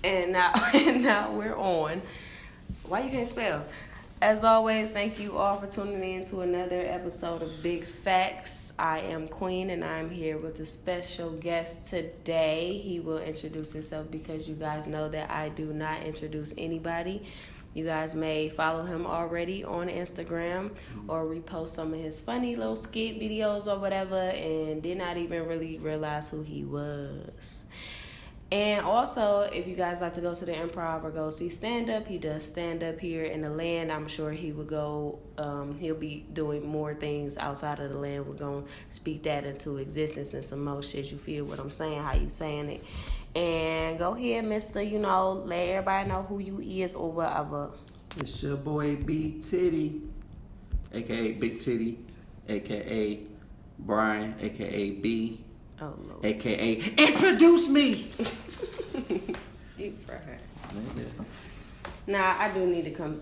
And now, and now we're on. Why you can't spell? As always, thank you all for tuning in to another episode of Big Facts. I am Queen, and I'm here with a special guest today. He will introduce himself because you guys know that I do not introduce anybody. You guys may follow him already on Instagram or repost some of his funny little skit videos or whatever and did not even really realize who he was. And also, if you guys like to go to the Improv or go see stand-up, he does stand-up here in the land. I'm sure he would go, he'll be doing more things outside of the land. We're going to speak that into existence and some more shit. You feel what I'm saying, how you saying it. And go ahead, mister, let everybody know who you is or whatever. It's your boy B Titty, a.k.a. Big Titty, a.k.a. Brian, a.k.a. B. Oh, Lord. A.k.a. Introduce me! You for her. Nah, I do need to come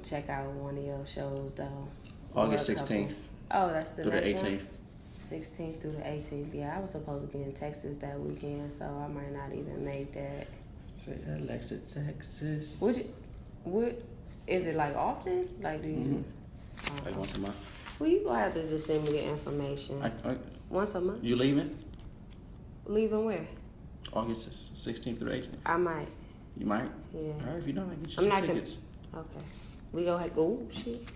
check out one of your shows, though. August 16th. Oh, that's the through the next 18th. One? 16th through the 18th. Yeah, I was supposed to be in Texas that weekend, so I might not even make that. Say Alexa, Texas. What is it like often? Like, do you? Like once a month. Well, you gonna have to just send me the information. Once a month. You leaving? Leaving where? August 16th through 18th. I might. You might? Yeah. All right, if you don't, I get you some tickets. Okay. We gonna have shit.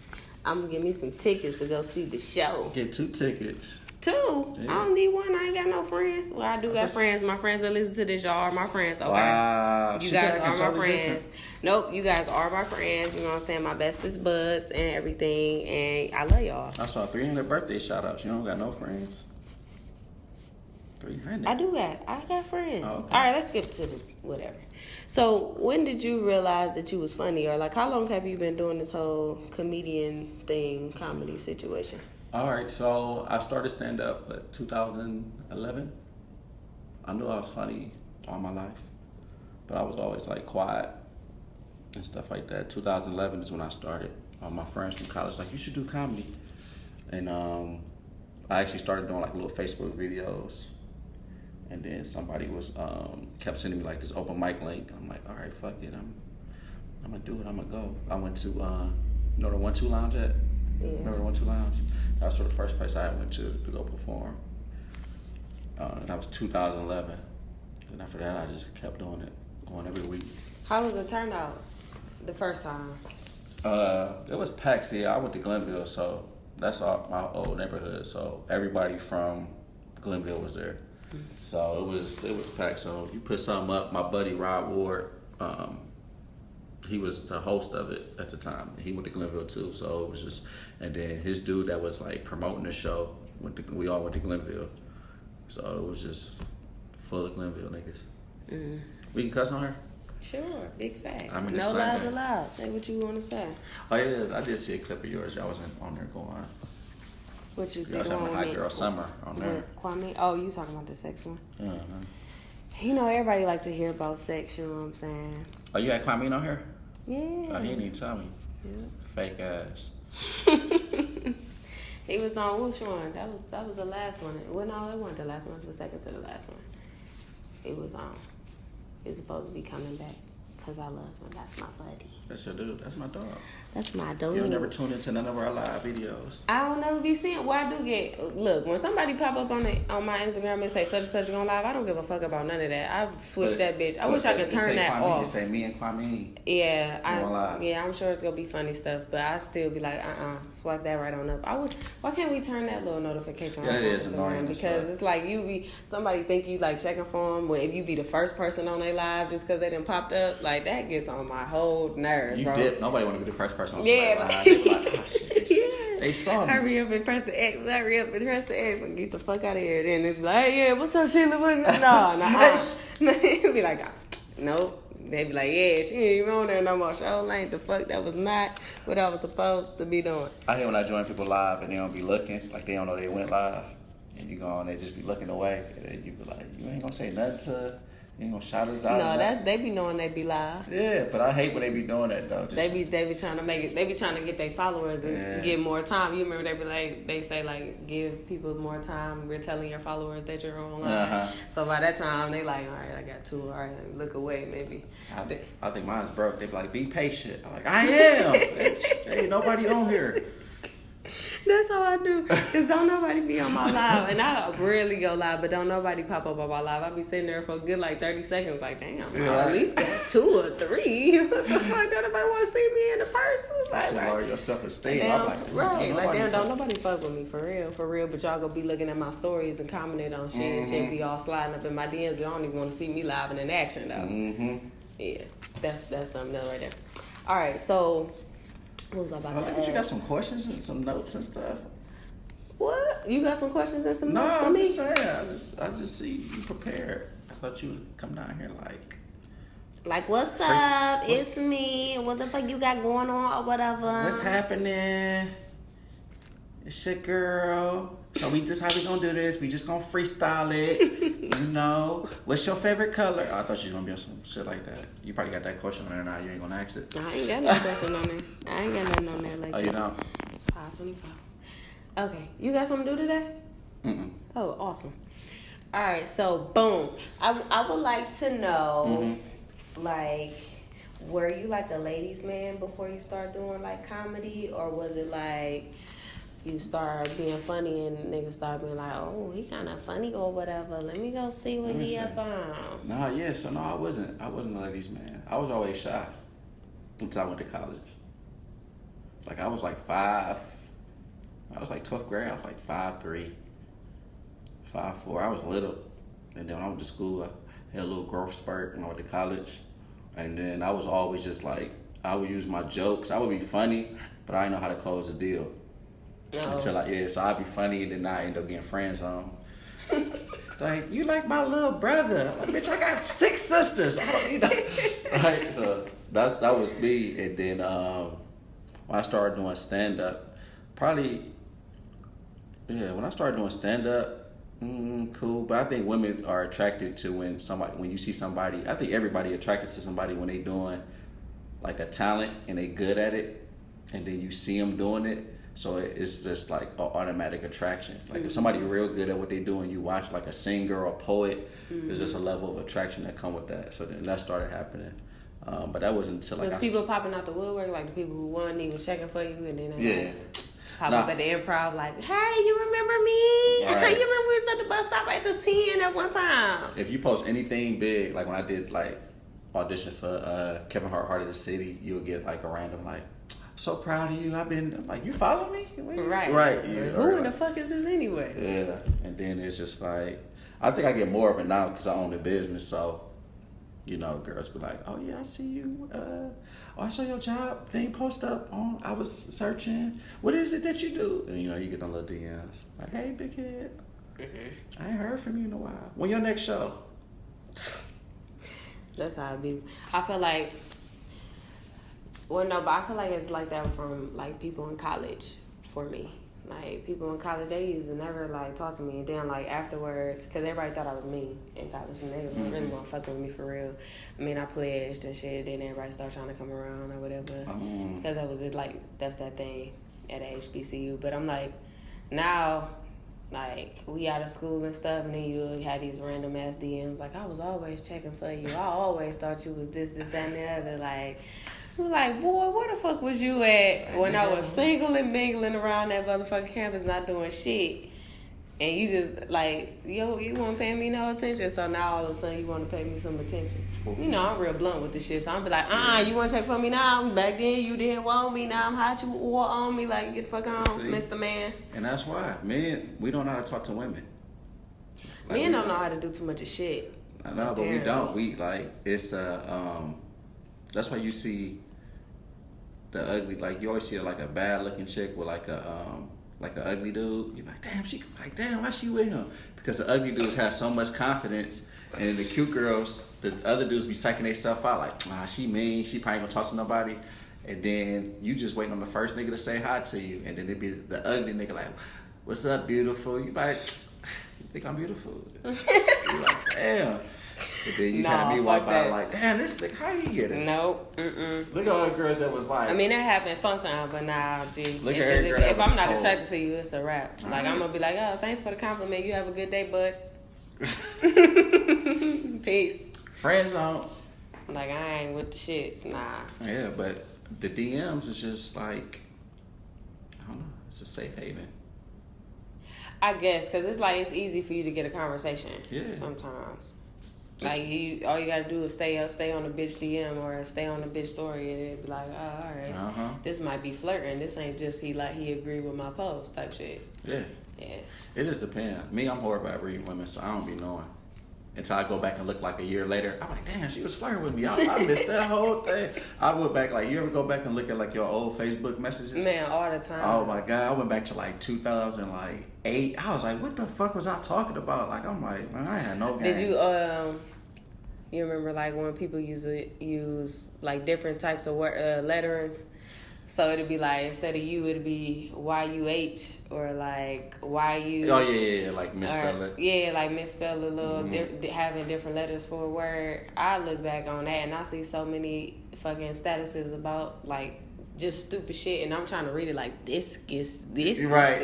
I'm gonna give me some tickets to go see the show. Get 2 tickets. 2? Yeah. I don't need one. I ain't got no friends. Well, I do got friends. My friends that listen to this, y'all are my friends. Okay. Wow. You guys are my totally friends. Different. Nope, you guys are my friends. You know what I'm saying? My bestest buds and everything. And I love y'all. I saw 300 birthday shout outs. You don't got no friends. 300. I got friends. Oh, okay. All right, let's skip to the whatever. So, when did you realize that you was funny? Or, like, how long have you been doing this whole comedy situation? All right, so I started stand-up in 2011. I knew I was funny all my life, but I was always, like, quiet and stuff like that. 2011 is when I started. My friends from college like, you should do comedy. And I actually started doing, like, little Facebook videos. And then somebody was kept sending me like this open mic link. I'm like, all right, fuck it, I'm gonna do it. I'm gonna go. I went to you know the 1-2 Lounge at? Yeah. Remember the 1-2 Lounge? That was sort of the first place I went to go perform. And that was 2011. And after that, I just kept doing it, going every week. How was the turnout the first time? It was packed. Yeah, I went to Glenville, so that's all my old neighborhood. So everybody from Glenville was there. So it was packed. So you put something up. My buddy Rod Ward, he was the host of it at the time. He went to Glenville too. So it was just, and then his dude that was like promoting the show we all went to Glenville. So it was just full of Glenville niggas. We can cuss on her. Sure, big facts. I'm in No the lies same. allowed. Say what you want to say. Oh yeah, I did see a clip of yours. Y'all wasn't on there going. What you Y'all said? having a hot girl summer on there. With Kwame? Oh, you talking about the sex one? Uh-huh. You know, everybody like to hear about sex. You know what I'm saying? Oh, you had Kwame on here? Yeah. Oh, he didn't even tell me. Yeah. Fake ass. He was on which one? That was the last one. Well, no, it wasn't the last one. It was the second to the last one. It was on. He's supposed to be coming back because I love him. That's my buddy. That's your dude. That's my dog. That's my dog. You'll never tune into none of our live videos. I don't never be seeing. Well, I do get. Look, when somebody pop up on my Instagram and say such and such going live, I don't give a fuck about none of that. I switch that bitch. I wish I could turn that Kwame, off. You say me and Kwame. Yeah, live. I'm sure it's gonna be funny stuff, but I still be like, swipe that right on up. Why can't we turn that little notification on? Yeah, it is annoying because it's like somebody think you like checking for them. Well, if you be the first person on their live just because they done popped up, like that gets on my whole nerves. You bro. did. Nobody want to be the first person on Yeah, live. They be like, oh, shit. Yeah. They saw me. Hurry up and press the X. Hurry up and press the X and get the fuck out of here. Then it's like, hey, yeah, what's up, Sheila? No. It'd be like, nope. They be like, yeah, she ain't even on there no more. Show ain't the fuck. That was not what I was supposed to be doing. I hate when I join people live and they don't be looking, like they don't know they went live. And you go on, they just be looking away. And then you be like, you ain't gonna say nothing to You ain't gonna shout us out. No, they be knowing they be live. Yeah, but I hate when they be doing that though. They be trying to make it. They be trying to get their followers and get more time. You remember they say like give people more time. We're telling your followers that you're online. So by that time they like, all right, I got 2. All right, look away maybe. I think mine's broke. They be like, be patient. I'm like, I am. Ain't nobody on here. That's how I do. Cause don't nobody be on my live, and I rarely go live, but don't nobody pop up on my live. I be sitting there for a good like 30 seconds, like damn, I at least got 2 or 3. What the fuck? Don't nobody want to see me in the first? Like, lower your self-esteem. I'm like, right, like damn, don't nobody fuck with me for real. But y'all gonna be looking at my stories and commenting on shit, and shit be all sliding up in my DMs. Y'all don't even want to see me live and in action though. Yeah, that's something else right there. All right, so. What was I about to ask? You got some questions and some notes and stuff. What? You got some questions and some notes for I'm me? just saying. I just see you prepared. I thought you would come down here like what's up? It's me. What the fuck you got going on or whatever? What's happening? It's your girl. So how we gonna do this? We just gonna freestyle it. You know. What's your favorite color? Oh, I thought you was gonna be on some shit like that. You probably got that question on there now. You ain't gonna ask it. I ain't got no question on there. I ain't got nothing on there like that. Oh, you don't? It's 5:25. Okay. You got something to do today? Oh, awesome. All right. So, boom. I would like to know, like, were you like a ladies' man before you start doing like comedy, or was it like you start being funny and niggas start being like, oh, he kind of funny or whatever. Let me go see what he up on. So I wasn't a ladies' man. I was always shy until I went to college. Like I was like 5. I was like 12th grade. I was like 5'3", 5'4". I was little. And then when I went to school, I had a little growth spurt when I went to college. And then I was always just like, I would use my jokes. I would be funny, but I didn't know how to close a deal. So I'd be funny and then I end up getting friend zoned. Like, you like my little brother. Like, bitch, I got 6 sisters. I don't need that. Right? So that was me. And then when I started doing stand-up, when I started doing stand-up, cool. But I think women are attracted to when you see somebody, I think everybody attracted to somebody when they doing like a talent and they good at it. And then you see them doing it. So it's just like an automatic attraction. Like if somebody real good at what they do and you watch like a singer or a poet, there's just a level of attraction that come with that. So then that started happening. But that wasn't until like... Was people popping out the woodwork, like the people who won, he was checking for you and then they pop up at the improv like, hey, you remember me? Right. You remember we was at the bus stop at the 10 at one time? If you post anything big, like when I did like audition for Kevin Hart, Heart of the City, you'll get like a random like, so proud of you. I'm like, you follow me? Right. Yeah, who in the fuck is this anyway? Yeah. And then it's just like, I think I get more of it now because I own the business. So, you know, girls be like, oh yeah, I see you. I saw your job. They ain't post up on. I was searching. What is it that you do? And you know, you get them little DMs. Like, hey, big head. I ain't heard from you in a while. When your next show? That's how it be. I feel like, well, no, but I feel like it's like that from like people in college for me. Like people in college, they used to never like talk to me, and then like afterwards, because everybody thought I was mean in college, and they really weren't fucking with me for real. I mean, I pledged and shit. Then everybody started trying to come around or whatever, because that was it. Like that's that thing at HBCU. But I'm like, now, like we out of school and stuff, and then you had these random ass DMs. Like I was always checking for you. I always thought you was this, that, and the other. Like. We're like, boy, where the fuck was you at when I was single and mingling around that motherfucking campus not doing shit? And you just, like, yo, you weren't paying me no attention, so now all of a sudden you want to pay me some attention. You know, I'm real blunt with this shit, so I'm be like, you want to check for me now? Back then you didn't want me, now I'm hot, you or on me, like, get the fuck on, Mr. Man. And that's why, men, we don't know how to talk to women. Like, men don't know how to do too much of shit. I know, but we don't. We, like, it's that's why you see the ugly, like you always see like a bad looking chick with like an ugly dude. You're like, damn, why she with him? Because the ugly dudes have so much confidence, and then the cute girls, the other dudes be psyching themselves out like, she mean, she probably gonna talk to nobody. And then you just waiting on the first nigga to say hi to you, and then it be the ugly nigga like, what's up, beautiful? You like, you think I'm beautiful? You're like, damn. But then you had me walk by like, damn, this nigga, how you get it? Nope. Look at all the girls that was like. I mean, that happens sometimes, but nah, G. Look at every girl that if was I'm not cold. attracted to you, it's a wrap. Like, I'm gonna be like, oh, thanks for the compliment. You have a good day, bud. Peace. Friend zone. Like, I ain't with the shits. Nah. Yeah, but the DMs is just like, I don't know, it's a safe haven. I guess, because it's like, it's easy for you to get a conversation. Yeah. Sometimes. Like, all you gotta do is stay on the bitch DM or stay on the bitch story, and it'd be like, oh, all right, this might be flirting. This ain't just he agree with my post type shit. Yeah. Yeah. It just depends. Me, I'm horrible at reading women, so I don't be knowing. Until I go back and look like a year later, I'm like, damn, she was flirting with me. I missed that whole thing. I went back, like, you ever go back and look at like your old Facebook messages? Man, all the time. Oh my God, I went back to like 2008. I was like, what the fuck was I talking about? Like, I'm like, man, I had no game. Did you remember like when people use like different types of letterings? So it'd be like, instead of you, it'd be YUH or like YU. Oh yeah, like misspell it. Yeah, like misspell a little, having different letters for a word. I look back on that and I see so many fucking statuses about like just stupid shit, and I'm trying to read it like this. Right.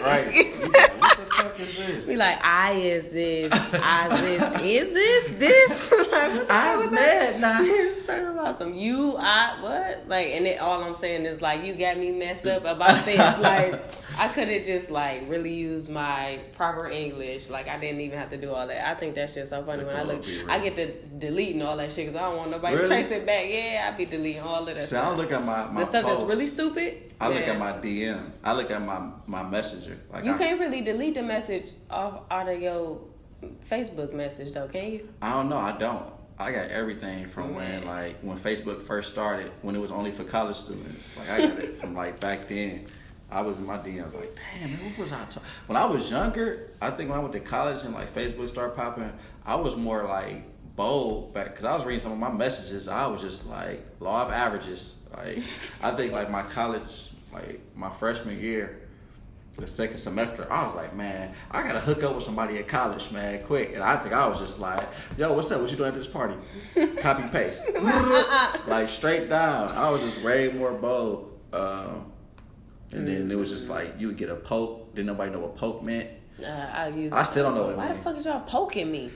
What the fuck is this? Be like, I is this, is this? Like, what the I fuck was mad now. It's talking about some you, I, what? Like, and it, all I'm saying is like, you got me messed up about this. Like, I could have just like really used my proper English. Like, I didn't even have to do all that. I think that shit's so funny when I look. I get to deleting all that shit because I don't want nobody to trace it back. Yeah, I be deleting all of that stuff. I look at my the stuff posts. That's really stupid. I look at my DM. I look at my messenger. Like you can't really delete the message out of your Facebook message though, can you? I don't know. I don't. I got everything from when Facebook first started, when it was only for college students. Like I got it from like back then. I was in my DMs like, damn, man, what was I talking? When I was younger, I think when I went to college and like Facebook started popping, I was more like bold back because I was reading some of my messages. I was just like law of averages. Like I think like my college, like my freshman year, the second semester, I was like, man, I gotta hook up with somebody at college, man, quick. And I think I was just like, yo, what's up? What you doing at this party? Copy paste, like straight down. I was just way more bold. And then it was just like you would get a poke. Didn't nobody know what poke meant. I still don't know what it meant. Why the fuck is y'all poking me?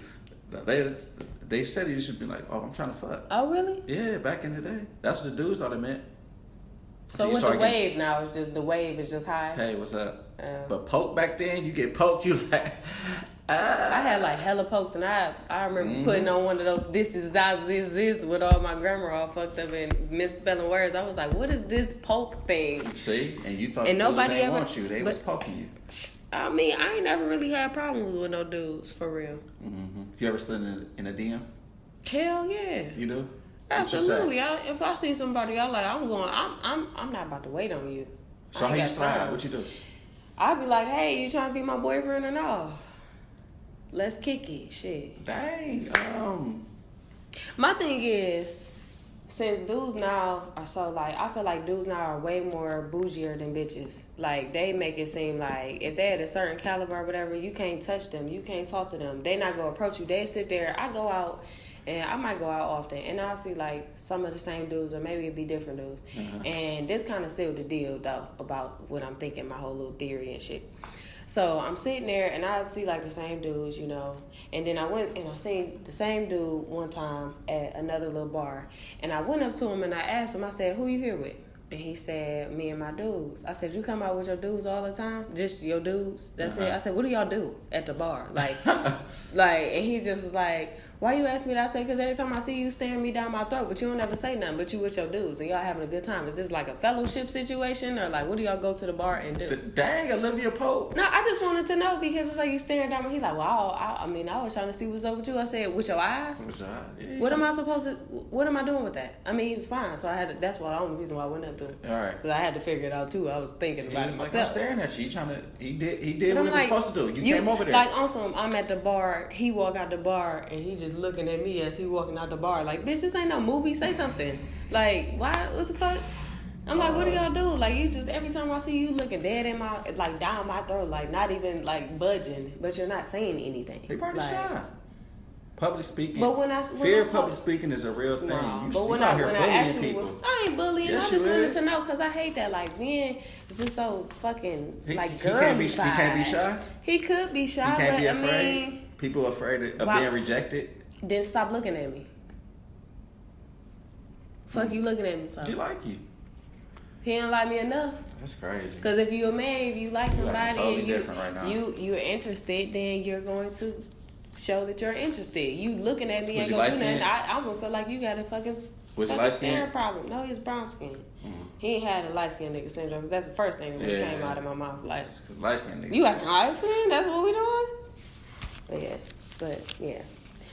They said you should be like, oh, I'm trying to fuck. Oh, really? Yeah, back in the day. That's what the dudes thought it meant. So with the wave now, it's just the wave is just high. Hey, what's up? But poke back then, you get poked, you like. I had like hella pokes, and I remember putting on one of those this with all my grammar all fucked up and misspelling words. I was like, what is this poke thing? See, and you thought and nobody ever want you. They was poking you. I mean, I ain't never really had problems with no dudes for real. Mm-hmm. You ever slid in a DM? Hell yeah. You do? Absolutely. If I see somebody, I'm not about to wait on you. So how you slide? What you do? I'd be like, hey, you trying to be my boyfriend or no? Let's kick it. Shit. Dang. My thing is, since dudes now are so like, I feel like dudes now are way more bougier than bitches. Like, they make it seem like if they at a certain caliber or whatever, you can't touch them. You can't talk to them. They not going to approach you. They sit there. I go out. And I might go out often, and I'll see, like, some of the same dudes, or maybe it'd be different dudes. And this kind of sealed the deal, though, about what I'm thinking, my whole little theory and shit. So I'm sitting there, and I see, like, the same dudes, you know. And then I went, and I seen the same dude one time at another little bar. And I went up to him, and I asked him, I said, who you here with? And he said, me and my dudes. I said, you come out with your dudes all the time? Just your dudes? That's it? I said, what do y'all do at the bar? Like, and he just was like, why you ask me that? I say, because every time I see you staring me down my throat, but you don't ever say nothing, but you with your dudes, and y'all having a good time. Is this like a fellowship situation, or like, what do y'all go to the bar and do? Dang, Olivia Pope. No, I just wanted to know, because it's like you staring down me. He's like, well, I was trying to see what's up with you. I said, with your eyes? With your eyes? Yeah, what am I doing with that? I mean, he was fine, so I had to, that's the only reason why I went up to him. All right. Because I had to figure it out, too. I was thinking about it myself. Like, I'm staring at you. He did what he was supposed to do. You came over there. Like, on some, I'm at the bar, he walk out the bar, and he just looking at me as he walking out the bar. Like, bitch, this ain't no movie. Say something. Like, why? What the fuck? I'm like, what do y'all do? Like, you just, every time I see you looking dead in my, like, down my throat, like, not even, like, budging, but you're not saying anything. He probably shy. public speaking. But when fear of public speaking is a real thing. No, You but when out here I bullying actually, people. I ain't bullying. Yes, I just you wanted is. to know because I hate that. Like men, it's just so fucking He girly can't be. vibes. He can't be shy. He could be shy, He can't but be I afraid. mean, People afraid of being rejected. then stop looking at me. Fuck you looking at me for? He like you. He don't like me enough. That's crazy. Because if you're a man, if you like somebody totally and different right now. you're interested, then you're going to show that you're interested. You looking at me Was ain't he gonna do light-skinned? nothing. I'm gonna feel like you got a fucking Was he light skinned? staring problem. No, he's brown skinned. He ain't had a light skinned nigga syndrome because that's the first thing that came out of my mouth. Like, light skinned nigga. you acting light skinned? That's what we doing?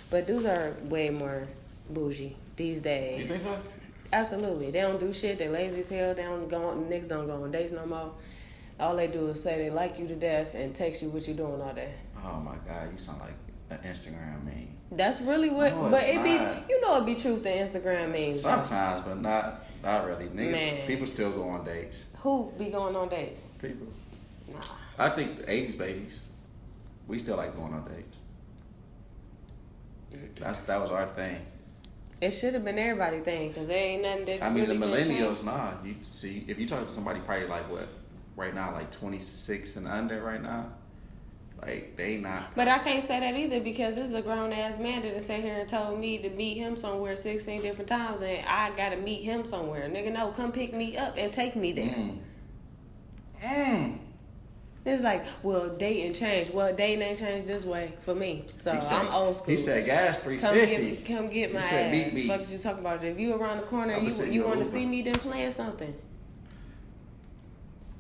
But dudes are way more bougie these days. You think so? Absolutely. They don't do shit. They lazy as hell. Niggas don't go on dates no more. All they do is say they like you to death and text you what you doing all day. Oh my God, you sound like an Instagram meme. That's really what. No, but it's it be, not. you know, it be truth to Instagram memes. Sometimes, but not really. Niggas, Man. people still go on dates. Who be going on dates? People. Nah. I think 80s babies, we still like going on dates. That was our thing. It should have been everybody's thing because there ain't nothing that. I mean, really the gonna change. millennials, nah. You see, if you talk to somebody probably like what, right now, like 26 and under right now, like they not. But I can't say that either because this is a grown ass man that sat here and told me to meet him somewhere 16 different times and I gotta meet him somewhere. Nigga, no, come pick me up and take me there. It's like, well, dating changed. Well, dating ain't changed this way for me. So I'm old school. He said gas $350. Come get my said, ass. meet me. Fuck you talking about? If you around the corner, you want to see me, then plan something.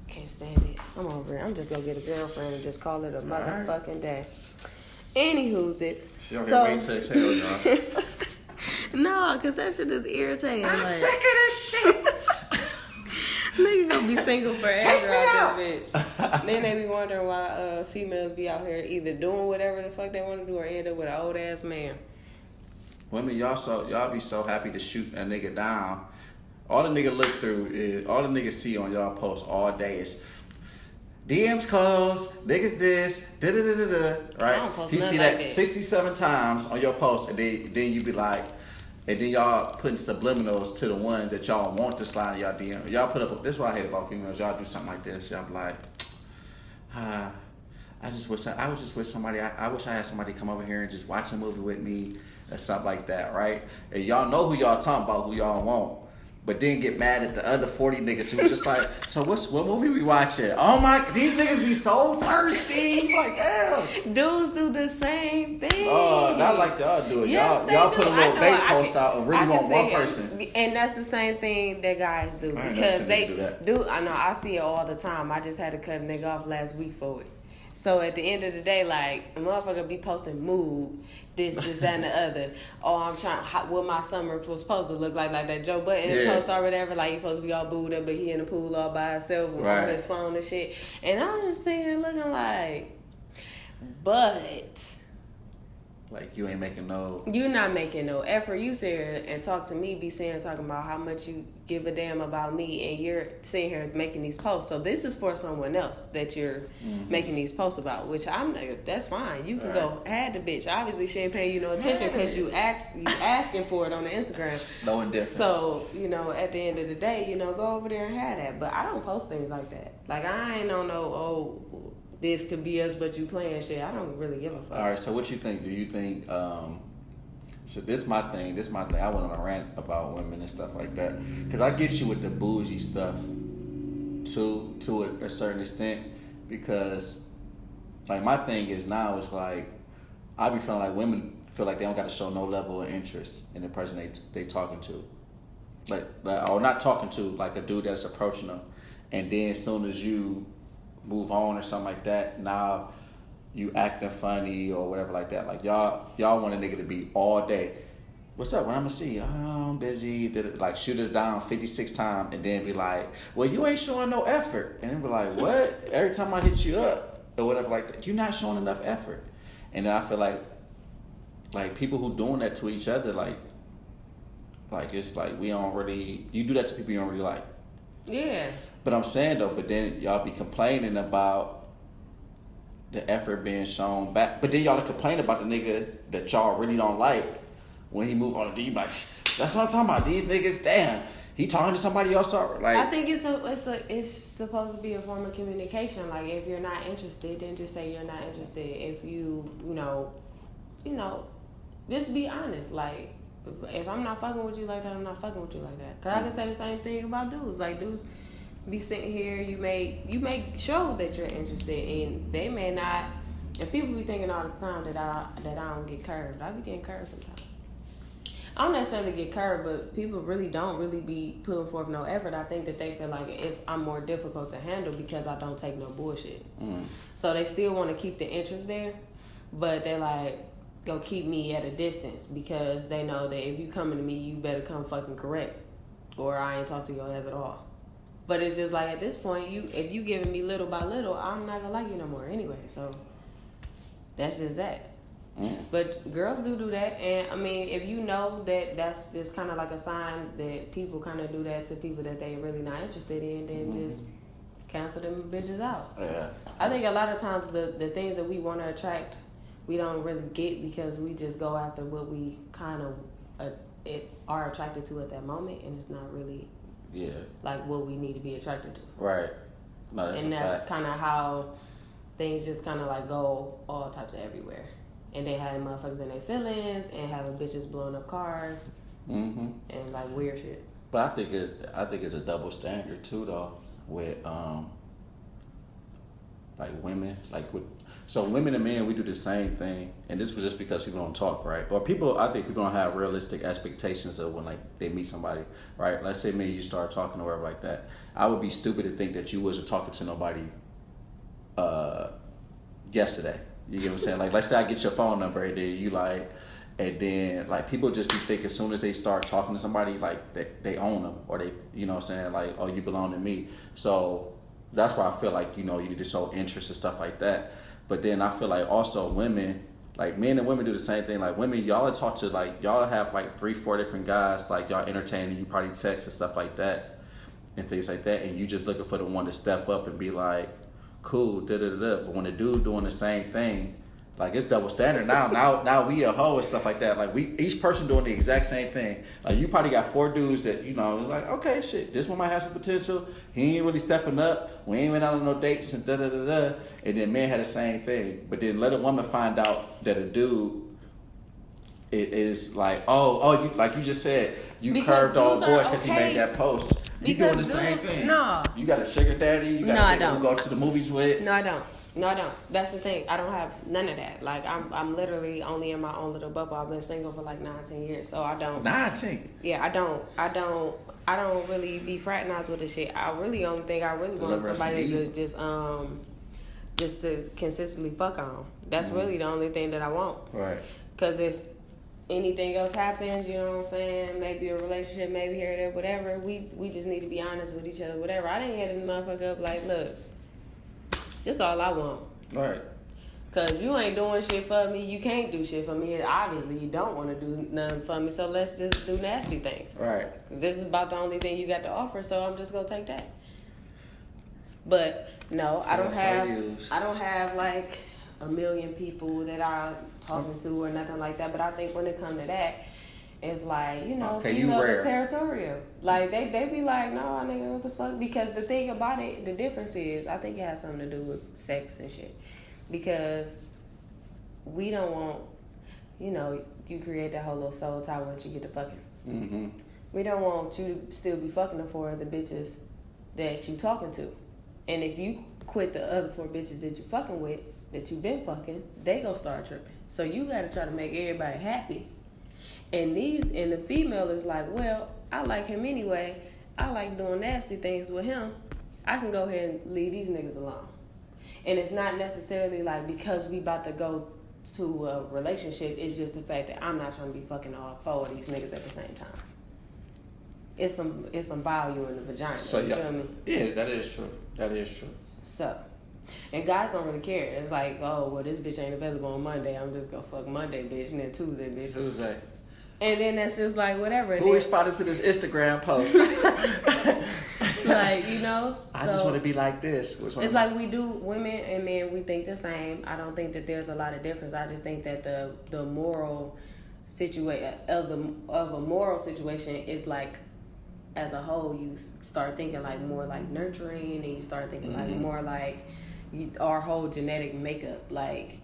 Can't stand it. I'm over it. I'm just gonna get a girlfriend and just call it a motherfucking day. Anywho's it. She don't so, wait to exhale, y'all. No, cause that shit is irritating. I'm sick of this shit. Nigga gonna be single forever out this bitch. Then they be wondering why females be out here either doing whatever the fuck they want to do or end up with an old ass man. Women, y'all be so happy to shoot a nigga down. All the nigga look through is all the niggas see on y'all posts all day is DMs closed, niggas this, da da da da da. Right? You see that 67 times on your post, and then you be like. And then y'all putting subliminals to the one that y'all want to slide in y'all DM. Y'all put up, this is what I hate about females. Y'all do something like this. Y'all be like, I was just with somebody. I wish I had somebody come over here and just watch a movie with me or something like that, right? And y'all know who y'all talking about, who y'all want. But then get mad at the other 40 niggas who just like, so what movie we watching? Oh my, these niggas be so thirsty. Like, damn. Dudes do the same thing. Oh, not like y'all do it. Yes, y'all do. put a little bait post out and really want one person. And that's the same thing that guys do. Because they do. I know, I see it all the time. I just had to cut a nigga off last week for it. So at the end of the day, like, a motherfucker be posting mood, this, that, and the other. Oh, I'm trying, what my summer was supposed to look like that Joe Budden post or whatever. Like, he supposed to be all booed up, but he in the pool all by himself on his phone and shit. And I'm just sitting here looking like, but... Like, you ain't making no... You're not making no effort. You sit here and talk to me, talking about how much you give a damn about me, and you're sitting here making these posts. So this is for someone else that you're making these posts about, which I'm like, that's fine. You can go add the bitch. Obviously, she ain't paying you no attention because you asking for it on the Instagram. No indifference. So, at the end of the day, go over there and have that. But I don't post things like that. Like, I ain't on no, this could be us, but you playing shit. I don't really give a fuck. All right, so what you think? Do you think? So this my thing. I went on a rant about women and stuff like that because I get you with the bougie stuff to a certain extent because like my thing is now it's like I be feeling like women feel like they don't got to show no level of interest in the person they talking to, like or not talking to, like a dude that's approaching them, and then as soon as you move on or something like that, now you acting funny or whatever like that. Like y'all want a nigga to be all day. What's up? When I'm gonna see you? Oh, I'm busy. Like shoot us down 56 times and then be like, well, you ain't showing no effort. And then be like, what? Every time I hit you up or whatever like that, you're not showing enough effort. And then I feel like people who doing that to each other, like it's like we don't really. You do that to people you don't really like. Yeah. But I'm saying though, but then y'all be complaining about the effort being shown back. But then y'all complain about the nigga that y'all really don't like when he move on to D. You like, that's what I'm talking about. These niggas, damn, he talking to somebody else. Like, I think it's supposed to be a form of communication. Like, if you're not interested, then just say you're not interested. If you know, just be honest. Like, if I'm not fucking with you like that, I'm not fucking with you like that. Cause I can say the same thing about dudes. Like, dudes be sitting here, you make show that you're interested, and they may not. And people be thinking all the time that I don't get curved. I be getting curved sometimes. I don't necessarily get curved, but people don't be putting forth no effort. I think that they feel like I'm more difficult to handle because I don't take no bullshit. So they still want to keep the interest there, but they're like, go keep me at a distance because they know that if you coming to me, you better come fucking correct, or I ain't talk to your ass at all. But it's just like, at this point, if you giving me little by little, I'm not gonna like you no more anyway. So that's just that. But girls do that, and I mean, if you know that that's just kind of like a sign that people kind of do that to people that they really not interested in, then just cancel them bitches out. Yeah. I think a lot of times the things that we want to attract, we don't really get because we just go after what we kind of are attracted to at that moment, and it's not really like what we need to be attracted to. Right. No, that's kind of how things just kind of like go all types of everywhere. And they having motherfuckers in their feelings and having bitches blowing up cars and like weird shit. But I think it's a double standard too, though, with like women, so women and men, we do the same thing, and this was just because people don't talk, right? Or I think people don't have realistic expectations of when like they meet somebody, right? Let's say me and you start talking or whatever like that. I would be stupid to think that you wasn't talking to nobody yesterday. You get what I'm saying? Like, let's say I get your phone number and then you like, and then like people just be thinking as soon as they start talking to somebody, like they own them, or they, you know what I'm saying? Like, oh, you belong to me. So that's why I feel like, you need to show interest and stuff like that. But then I feel like also women, like men and women do the same thing. Like women, y'all talk to like, y'all have like 3-4 different guys, like y'all entertaining, you probably text and stuff like that and things like that. And you just looking for the one to step up and be like, cool, da-da-da-da. But when a dude doing the same thing, like it's double standard now we a hoe and stuff like that. Like we each person doing the exact same thing. Like you probably got 4 dudes that like, okay, shit, this one might have some potential. He ain't really stepping up. We ain't been out on no dates and da-da-da-da. And then men had the same thing. But then let a woman find out that a dude is like, you, like you just said, you because curved on boy because he made that post. You doing the same thing. No. You got a sugar daddy. You got a nigga go to the movies with. No, I don't. That's the thing. I don't have none of that. Like I'm literally only in my own little bubble. I've been single for like 19 years, so I don't. 19. Yeah, I don't really be fraternized with this shit. Only thing I really want somebody to just to consistently fuck on. That's really the only thing that I want. Right. Because if anything else happens, you know what I'm saying? Maybe a relationship, maybe here or there, whatever. We just need to be honest with each other, whatever. I didn't hit the motherfucker up like, look, this all I want. Right. Cause you ain't doing shit for me, you can't do shit for me, and obviously you don't want to do nothing for me, so let's just do nasty things. Right. This is about the only thing you got to offer, so I'm just gonna take that. But no, I don't have like a million people that I'm talking to or nothing like that. But I think when it comes to that, it's like, females are territorial. Like they be like, no, nigga, what the fuck? Because the thing about it, the difference is, I think it has something to do with sex and shit. Because we don't want, you create that whole little soul tie once you get to fucking. Mm-hmm. We don't want you to still be fucking the 4 other bitches that you talking to. And if you quit the other 4 bitches that you fucking with, that you been fucking, they gonna start tripping. So you gotta try to make everybody happy. And the female is like, well, I like him anyway. I like doing nasty things with him. I can go ahead and leave these niggas alone. And it's not necessarily like because we about to go to a relationship, it's just the fact that I'm not trying to be fucking all 4 of these niggas at the same time. It's some value in the vagina. So, you feel me? Yeah, that is true. So, and guys don't really care. It's like, oh, well, this bitch ain't available on Monday. I'm just gonna fuck Monday, bitch, and then Tuesday, bitch. Tuesday. And then that's just like whatever. Who responded to this Instagram post? Like, you know? I just want to be like this. It's like we do, women and men, we think the same. I don't think that there's a lot of difference. I just think that the moral situation of a moral situation is like, as a whole, you start thinking like more like nurturing, and you start thinking like more like our whole genetic makeup. Like,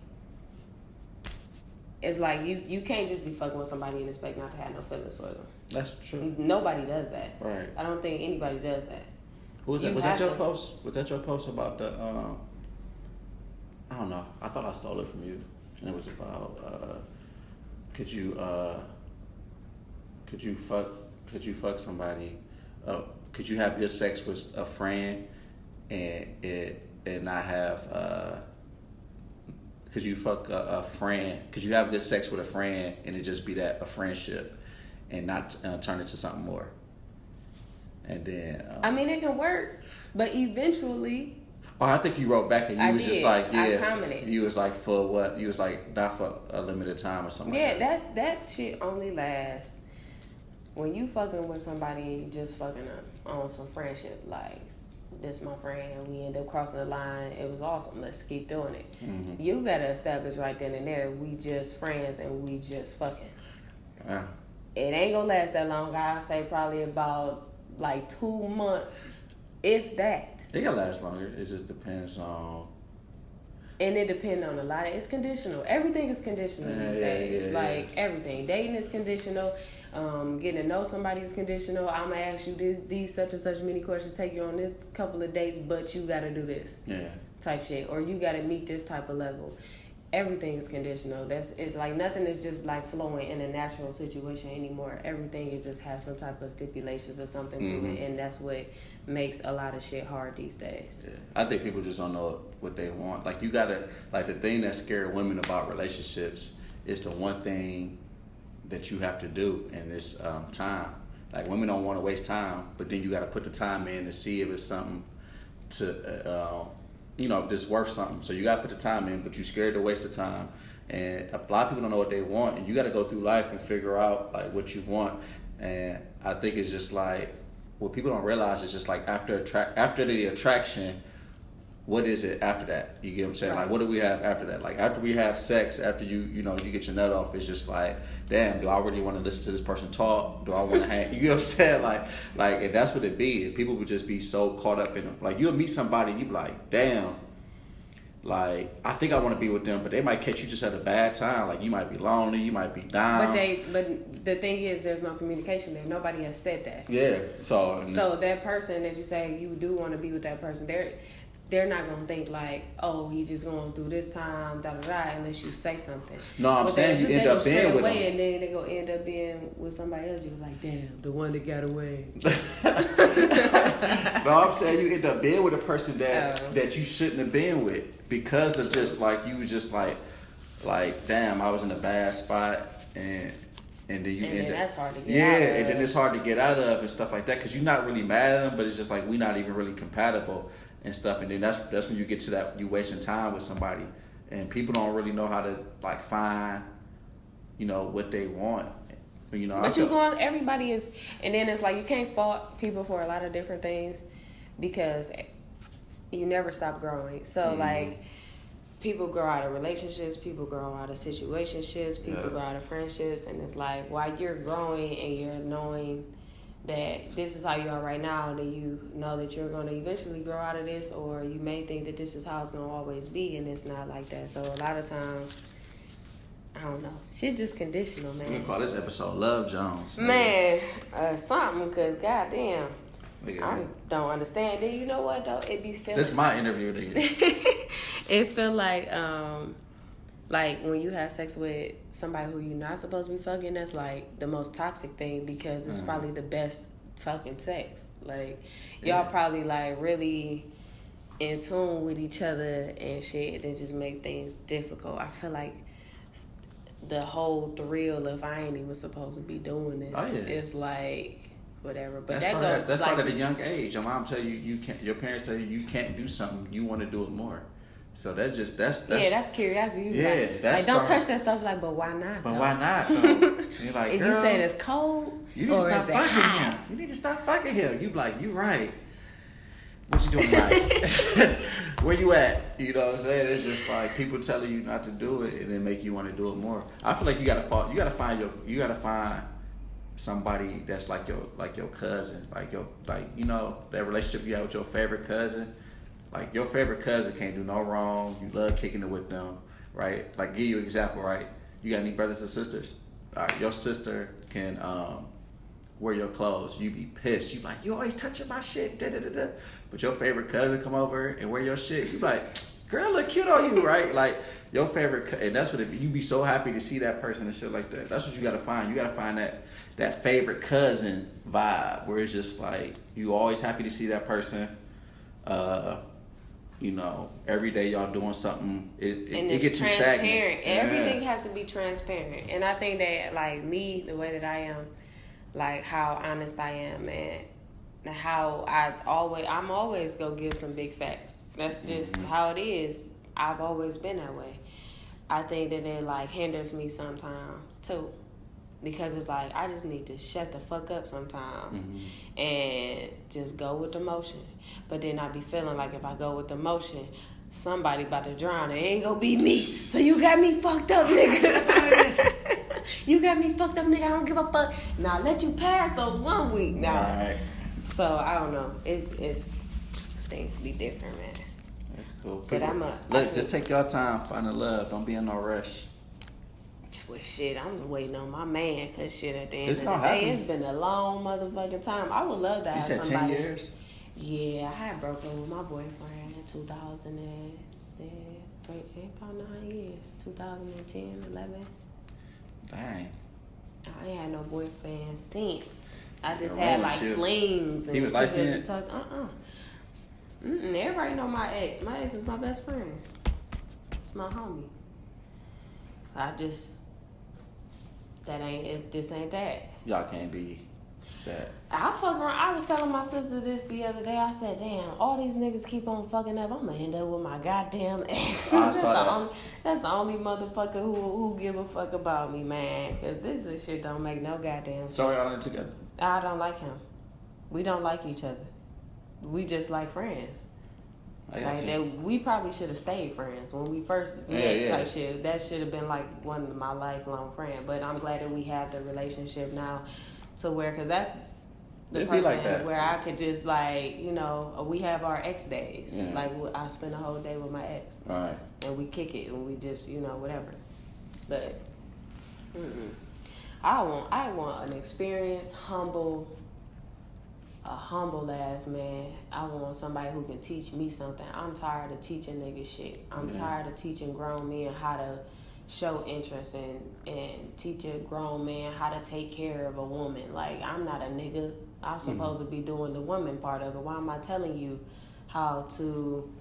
it's like you can't just be fucking with somebody and expect not to have no feelings for them. That's true. Nobody does that. Right. I don't think anybody does that. Who was that? Was that your post? Was that your post about the? I don't know. I thought I stole it from you, and it was about could you fuck somebody? Could you have good sex with a friend and not have? Could you fuck a friend? Could you have good sex with a friend and it just be that a friendship, and not turn into something more? And then I mean, it can work, but eventually. Oh, I think you wrote back and you was just like, yeah. I commented. You was like, for what? You was like, not for a limited time or something. Yeah, like that shit only lasts when you fucking with somebody and you just fucking on some friendship. Like, this my friend, we end up crossing the line. It was awesome. Let's keep doing it. Mm-hmm. You gotta establish right then and there, we just friends and we just fucking. Yeah. It ain't gonna last that long. I'd say probably about like 2 months, if that. It can last longer. It just depends on. And it depends on a lot. It's conditional. Everything is conditional these days. Like everything. Dating is conditional. Getting to know somebody is conditional. I'm gonna ask you these such and such many questions. Take you on this couple of dates, but you gotta do this. Yeah. Type shit, or you gotta meet this type of level. Everything is conditional. It's like nothing is just like flowing in a natural situation anymore. Everything it just has some type of stipulations or something to it, and that's what makes a lot of shit hard these days. Yeah. I think people just don't know what they want. Like, you gotta, like, the thing that scares women about relationships is the one thing that you have to do, and it's time. Like, women don't want to waste time, but then you got to put the time in to see if it's something to if this worth something. So you got to put the time in, but you're scared to waste the time. And a lot of people don't know what they want, and you got to go through life and figure out like what you want. And I think it's just like, what people don't realize is just like after the attraction, what is it after that? You get what I'm saying? Right. Like, what do we have after that? Like, after we have sex, after you get your nut off, it's just like, damn, do I really want to listen to this person talk? Do I want to hang? You know what I'm saying? Like, and that's what it be. People would just be so caught up in them. Like, you'll meet somebody, you be like, damn, like, I think I want to be with them, but they might catch you just at a bad time. Like, you might be lonely, you might be down. But the thing is, there's no communication there. Nobody has said that. Yeah. So that person that you say you do want to be with that person, they're not gonna think like, oh, he just going through this time, da da da, unless you say something. No, I'm saying you end up being with them, and then they gonna end up being with somebody else. You're like, damn, the one that got away. No, I'm saying you end up being with a person that you shouldn't have been with, because of just like, you was just like damn, I was in a bad spot, and then that's hard to get out of. Yeah, and then it's hard to get out of and stuff like that, because you're not really mad at them, but it's just like, we're not even really compatible and stuff. And then that's when you get to that, you wasting time with somebody, and people don't really know how to like find, what they want. But everybody is, and then it's like, you can't fault people for a lot of different things, because you never stop growing. So like, people grow out of relationships, people grow out of situationships, people grow out of friendships, and it's like, while you're growing and you're knowing that this is how you are right now, that you know that you're going to eventually grow out of this, or you may think that this is how it's going to always be, and it's not like that. So a lot of times, I don't know, shit just conditional, man. We can call this episode Love Jones. Man, something, because goddamn, I don't understand. Then you know what, though? It be feeling... This is my interview, nigga. It feel like when you have sex with somebody who you're not supposed to be fucking, that's like the most toxic thing, because it's probably the best fucking sex. Like, y'all probably like really in tune with each other and shit, and just make things difficult. I feel like the whole thrill of, I ain't even supposed to be doing this. It's like, whatever. But that started at a young age. Your mom tell you can't. Your parents tell you can't do something. You want to do it more. So that's that's curiosity. Don't touch that stuff. Like, but why not? But why not? Though? You're like, if you say it's cold, you need to stop fucking him. You need to stop fucking him. You like, you right. What you doing tonight? Where you at? You know what I'm saying? It's just like people telling you not to do it and then make you want to do it gotta find somebody that's like your cousin, that relationship you have with your favorite cousin. Like your favorite cousin can't do no wrong. You love kicking it with them, right? Like give you an example, right? You got any brothers and sisters? All right, your sister can wear your clothes. You be pissed. You like, you always touching my shit. Da, da, da, da. But your favorite cousin come over and wear your shit. You like, girl, look cute on you, right? Like your favorite, and that's what you be so happy to see that person and shit like that. That's what you gotta find. You gotta find that favorite cousin vibe where it's just like you always happy to see that person. Every day y'all doing something. It gets too stagnant. Everything has to be transparent, and I think that like me, the way that I am, like how honest I am, and how I'm always gonna give some big facts. That's just how it is. I've always been that way. I think that it like hinders me sometimes too, because it's like I just need to shut the fuck up sometimes and just go with the motion. But then I be feeling like if I go with the motion, somebody about to drown. It ain't gonna be me. So you got me fucked up, nigga. You got me fucked up, nigga. I don't give a fuck. Now let you pass those 1 week now. Right. So I don't know. It's things be different, man. That's cool. But just take your time, find the love. Don't be in no rush. Well, shit, I'm waiting on my man, cause shit, at the end It's of the gonna day, happen. it's been a long motherfucking time. I would love to have You said somebody. 10 years? Yeah, I had broke up with my boyfriend in 2000 about 9 years, 2010, 11. Dang. I ain't had no boyfriend since. I just Wrong had with like you. flings. And He was light-skinned? Everybody know my ex. My ex is my best friend. It's my homie. This ain't that. Y'all can't be that. I fuck around. I was telling my sister this the other day. I said, damn, all these niggas keep on fucking up. I'm gonna end up with my goddamn ex. That's the only motherfucker who give a fuck about me, man. Cause this shit don't make no goddamn sense. So y'all in together? I don't like him. We don't like each other. We just like friends. We probably should have stayed friends when we first met type shit. That should have been like one of my lifelong friends. But I'm glad that we have the relationship now to where, because that's the It'd person be like that. where I could just like, we have our ex days. Yeah. Like I spend a whole day with my ex. Right. And we kick it and we just, whatever. But I want an experienced, a humble ass man. I want somebody who can teach me something. I'm tired of teaching niggas shit. I'm tired of teaching grown men how to show interest and teach a grown man how to take care of a woman. Like, I'm not a nigga. I'm supposed to be doing the woman part of it. Why am I telling you how to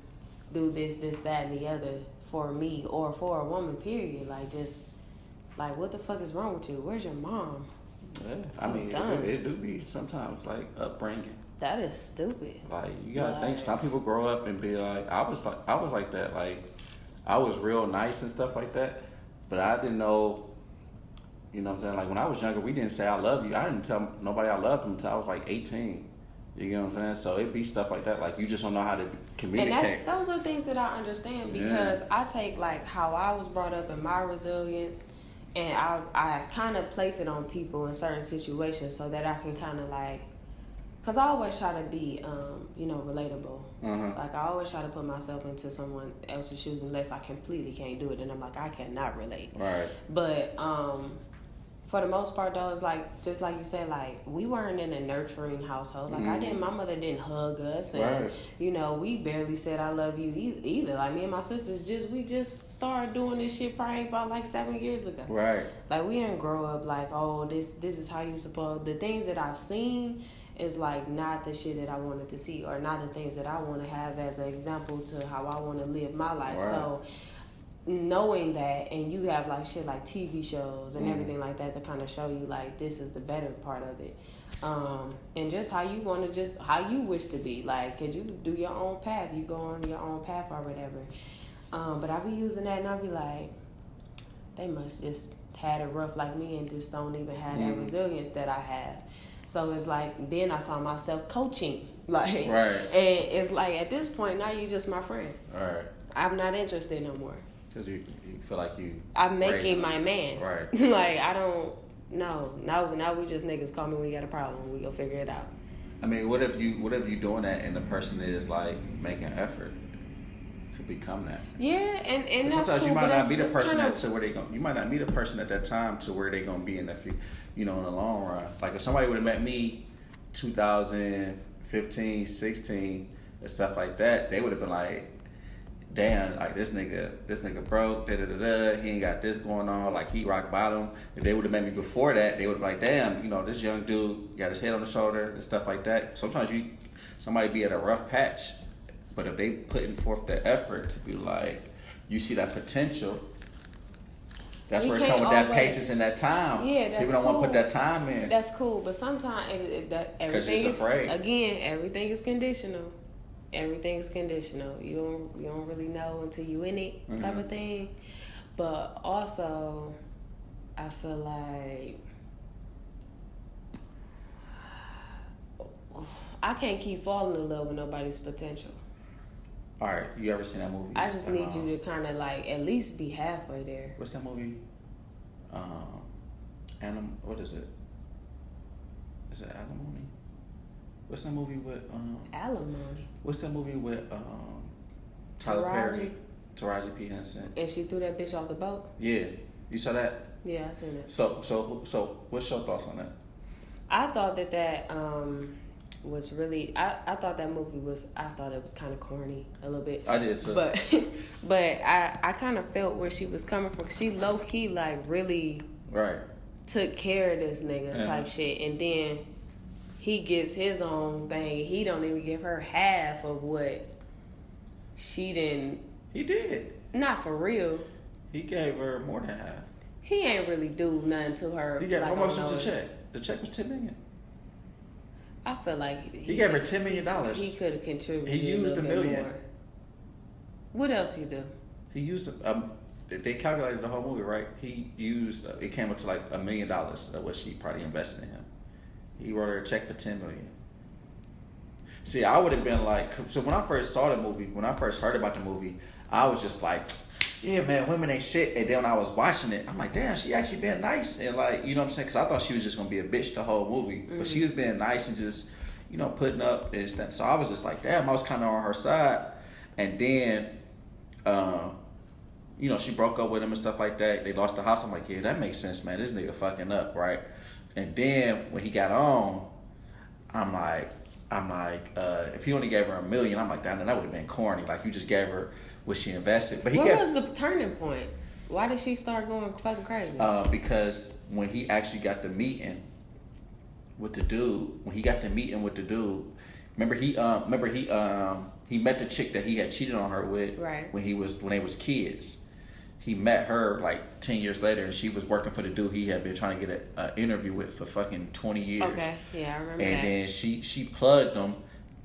do this, that, and the other for me or for a woman, period? Like, just, like, what the fuck is wrong with you? Where's your mom? Yeah, I mean, it do be sometimes like upbringing. That is stupid. Like you gotta think. Some people grow up and be like, I was like that. Like I was real nice and stuff like that, but I didn't know. You know what I'm saying? Like when I was younger, we didn't say I love you. I didn't tell nobody I loved them until I was like 18. You get what I'm saying? So it'd be stuff like that. Like you just don't know how to communicate. And those are things that I understand because I take like how I was brought up and my resilience. And I kind of place it on people in certain situations so that I can kind of like, because I always try to be, relatable. Like I always try to put myself into someone else's shoes unless I completely can't do it. And I'm like, I cannot relate. Right. But for the most part, though, it's like, just like you said, like we weren't in a nurturing household. Like my mother didn't hug us. And, we barely said I love you either. Like me and my sisters we just started doing this shit probably about like 7 years ago. Right. Like we didn't grow up like, oh, this is how you supposed. The things that I've seen is like not the shit that I wanted to see or not the things that I want to have as an example to how I want to live my life. Right. So knowing that, and you have like shit like TV shows and everything like that to kind of show you like this is the better part of it, and just how you want to, just how you wish to be. Like, could you do your own path? You go on your own path or whatever. But I be using that and I be like, they must just had it rough like me and just don't even have that resilience that I have. So it's like, then I found myself coaching. Like, right. And it's like, at this point, now you just my friend. Right. I'm not interested no more. Because you feel like I'm making my man. Right. Like, I don't, no. Now we just niggas call me when we got a problem. We go figure it out. I mean, what if you doing that and the person is like making effort to become that? Yeah, and that's sometimes cool, you might not be the kind person of, to where they going. You might not be the person at that time to where they gonna be in the in the long run. Like if somebody would have met me 2015, 16, and stuff like that, they would have been like, damn, like this nigga broke, he ain't got this going on, like he rock bottom. If they would have met me before that, they would have been like, damn, this young dude got his head on the shoulder and stuff like that. Sometimes somebody be at a rough patch, but if they putting forth the effort to be like, you see that potential, that's where it comes with that patience and that time. Yeah, that's people don't want to put that time in. That's cool, but sometimes everything is, again, everything is conditional. Everything is conditional. You don't really know until you in it, type of thing. But also, I feel like I can't keep falling in love with nobody's potential. All right, you ever seen that movie? I just need you to kind of like at least be halfway there. What's that movie? What is it? Is it Alimony? What's that movie with Alimony? What's that movie with Tyler Perry, Taraji P. Henson? And she threw that bitch off the boat? Yeah. You saw that? Yeah, I seen it. So what's your thoughts on that? I thought that was really, I thought that movie was, I thought it was kind of corny a little bit. I did too. But I kind of felt where she was coming from. She low key like really took care of this nigga type shit, and then he gets his own thing. He don't even give her half of what she didn't. He did. Not for real. He gave her more than half. He ain't really do nothing to her. He got how much was the check? The check was $10 million. I feel like he gave her $10 million. He could have contributed. He used $1 million. More. What else he do? He used they calculated the whole movie, right? He used it came up to like $1 million of what she probably invested in him. He wrote her a check for $10 million. See, I would have been like, so when I first saw the movie, when I first heard about the movie, I was just like, yeah, man, women ain't shit. And then when I was watching it, I'm like, damn, she actually being nice. And like, you know what I'm saying? Because I thought she was just going to be a bitch the whole movie. Mm-hmm. But she was being nice and just, putting up and stuff. So I was just like, damn, I was kind of on her side. And then, she broke up with him and stuff like that. They lost the house. I'm like, yeah, that makes sense, man. This nigga fucking up, right? And then when he got on, I'm like, if he only gave her $1 million, I'm like, that would have been corny. Like, you just gave her what she invested. But what was the turning point? Why did she start going fucking crazy? Because when he actually got the meeting with the dude, remember he met the chick that he had cheated on her with when they was kids. He met her like 10 years later, and she was working for the dude he had been trying to get an interview with for fucking 20 years. Okay, yeah, I remember and that. Then she plugged him,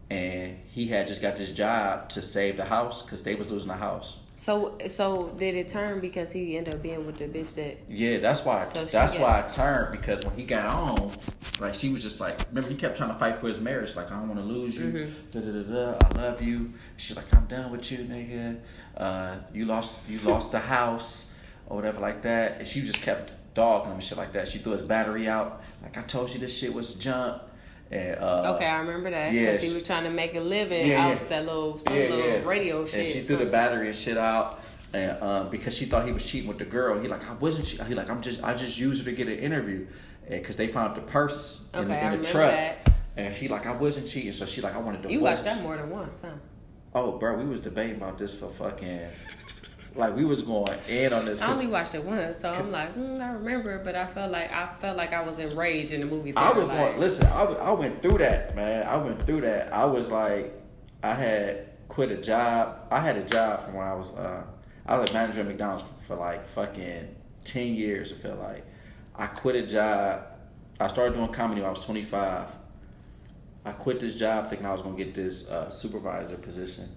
and he had just got this job to save the house because they was losing the house. So did it turn because he ended up being with the bitch that? Yeah, that's why. That's why it turned, because when he got on, like, she was just like, remember, he kept trying to fight for his marriage. Like, I don't want to lose you. I love you. She's like, I'm done with you, nigga. You lost the house or whatever like that. And she just kept dogging him and shit like that. She threw his battery out. Like, I told you this shit was junk. And, okay, I remember that because he was trying to make a living off that little radio shit. And she threw the battery and shit out, and because she thought he was cheating with the girl. He like, I wasn't. He like, I just used her to get an interview, because they found the purse in the truck. That. And she like, I wasn't cheating. So she like, I wanted to divorce. You watched that more than once, huh? Oh, bro, we was debating about this for fucking. Like, we was going in on this. I only watched it once, so I'm like, I remember it, but I felt like I was enraged in the movie. I was going. Listen, I went through that, man. I went through that. I was like, I had quit a job. I had a job from when I was a manager at McDonald's for like fucking 10 years. It felt like I quit a job. I started doing comedy when I was 25. I quit this job thinking I was gonna get this supervisor position.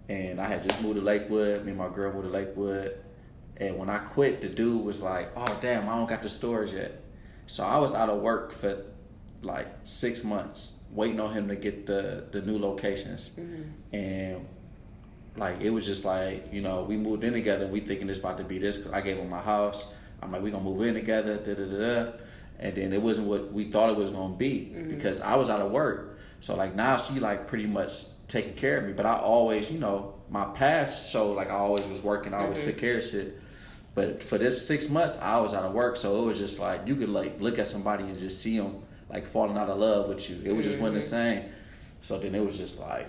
And I had just moved to Lakewood. Me and my girl moved to Lakewood. And when I quit, the dude was like, oh, damn, I don't got the stores yet. So I was out of work for like 6 months waiting on him to get the new locations. And like it was just like, you know, we moved in together and we thinking it's about to be this. I gave him my house. I'm like, we gonna move in together, and then it wasn't what we thought it was gonna be because I was out of work. So like now she like pretty much taking care of me. But I always, you know, my past showed like I always was working, I always took care of shit. But for this 6 months, I was out of work, so it was just like you could like look at somebody and just see them like falling out of love with you. It was just wasn't the same. So then it was just like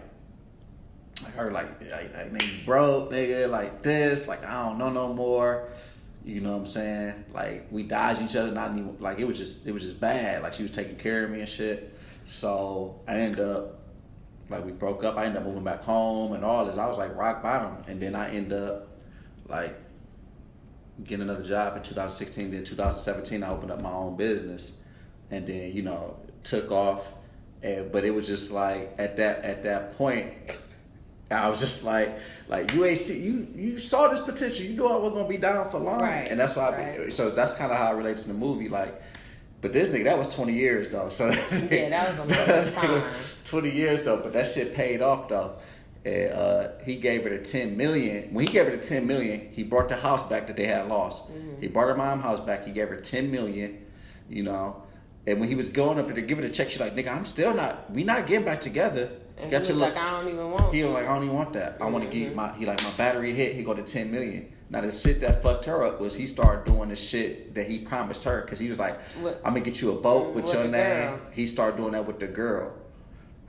her like nigga broke, nigga, like this, like I don't know no more. You know what I'm saying? Like we dodged each other, not even like it was just bad. Like she was taking care of me and shit. So I ended up like we broke up. I ended up moving back home and all this. I was like rock bottom, and then I ended up like getting another job in 2016. Then 2017, I opened up my own business, and then you know took off. But it was just like at that point, I was just like you ain't see you saw this potential. You knew I wasn't gonna be down for long, right? And that's why. So that's kind of how it relates to the movie, like. But this nigga, that was 20 years though. So yeah, that was a long time. 20 years though, but that shit paid off though. And he gave her the $10 million. When he gave her the $10 million, he brought the house back that they had lost. He brought her mom's house back. He gave her $10 million, you know. And when he was going up there to give her the check, she's like, "Nigga, I'm still not. We not getting back together." And he was like, "I don't even want." He was like, "I don't even want that. I want to get my." He like my battery hit. He go to $10 million. Now the shit that fucked her up was he started doing the shit that he promised her because he was like, "I'm gonna get you a boat with your name." Girl. He started doing that with the girl.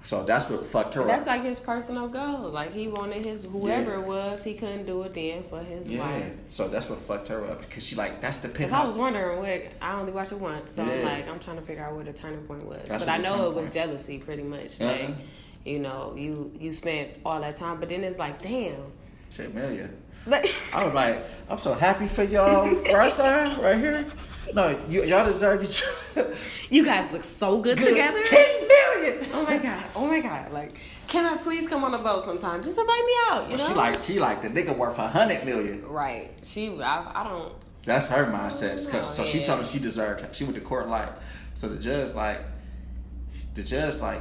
So that's what fucked her up. That's like his personal goal. Like he wanted his whoever it was, he couldn't do it then for his wife. So that's what fucked her up because she like that's the penthouse. Because I was wondering what I only watched it once, so I'm trying to figure out what the turning point was. But I know it was jealousy, pretty much. Like you know, you spent all that time, but then it's like, damn, $10 million. I was like, I'm so happy for y'all. Right side, right here. No, y'all deserve each other. You guys look so good together. $10 million. Oh my god. Like, can I please come on a boat sometime? Just invite me out. You know. She like the nigga worth $100 million. Right. I don't. That's her mindset. So she told me she deserved it. She went to court like. So the judge like,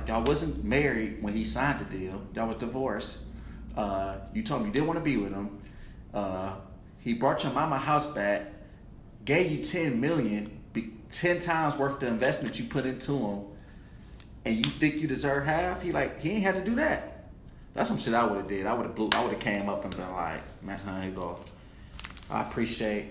y'all wasn't married when he signed the deal. Y'all was divorced. You told me you didn't want to be with him. He brought your mama house back, gave you $10 million, 10 times worth of the investment you put into him, and you think you deserve half? He ain't had to do that. That's some shit I would have did. I would have came up and been like, man, here you go. I appreciate.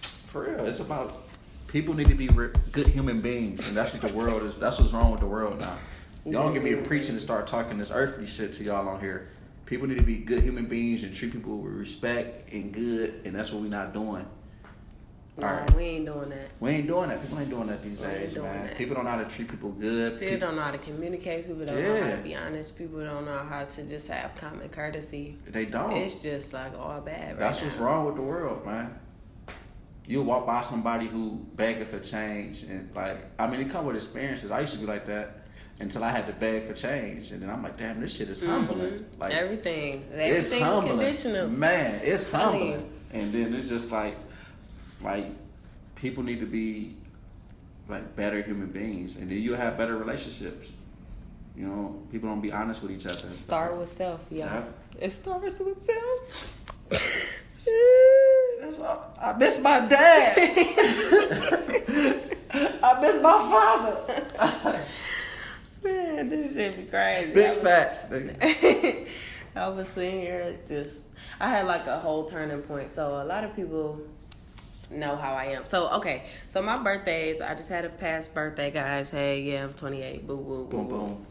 For real, it's about people need to be good human beings, and that's what the world is. That's what's wrong with the world now. Y'all don't get me to preaching and start talking this earthly shit to y'all on here. People need to be good human beings and treat people with respect and good, and that's what we're not doing. Right. We ain't doing that. We ain't doing that. People ain't doing that these days, man. People don't know how to treat people good. People don't know how to communicate. People don't know how to be honest. People don't know how to just have common courtesy. They don't. It's just like all bad right That's what's wrong with the world, man. You'll walk by somebody who begging for change, and like, I mean, it come with experiences. I used to be like that. Until I had to beg for change, and then I'm like, damn, this shit is humbling. Like everything is conditional. Man, it's humbling. And then it's just like people need to be like better human beings, and then you'll have better relationships. You know, people don't be honest with each other. Start with self, yeah. It starts with self. That's all. I miss my dad. I miss my father. Man, this shit be crazy. Big facts, nigga. I was sitting here I had like a whole turning point. So a lot of people know how I am. So, okay. So my birthdays, I just had a past birthday, guys. Hey, yeah, I'm 28. Boo, boo, boo, boom, boo. Boom.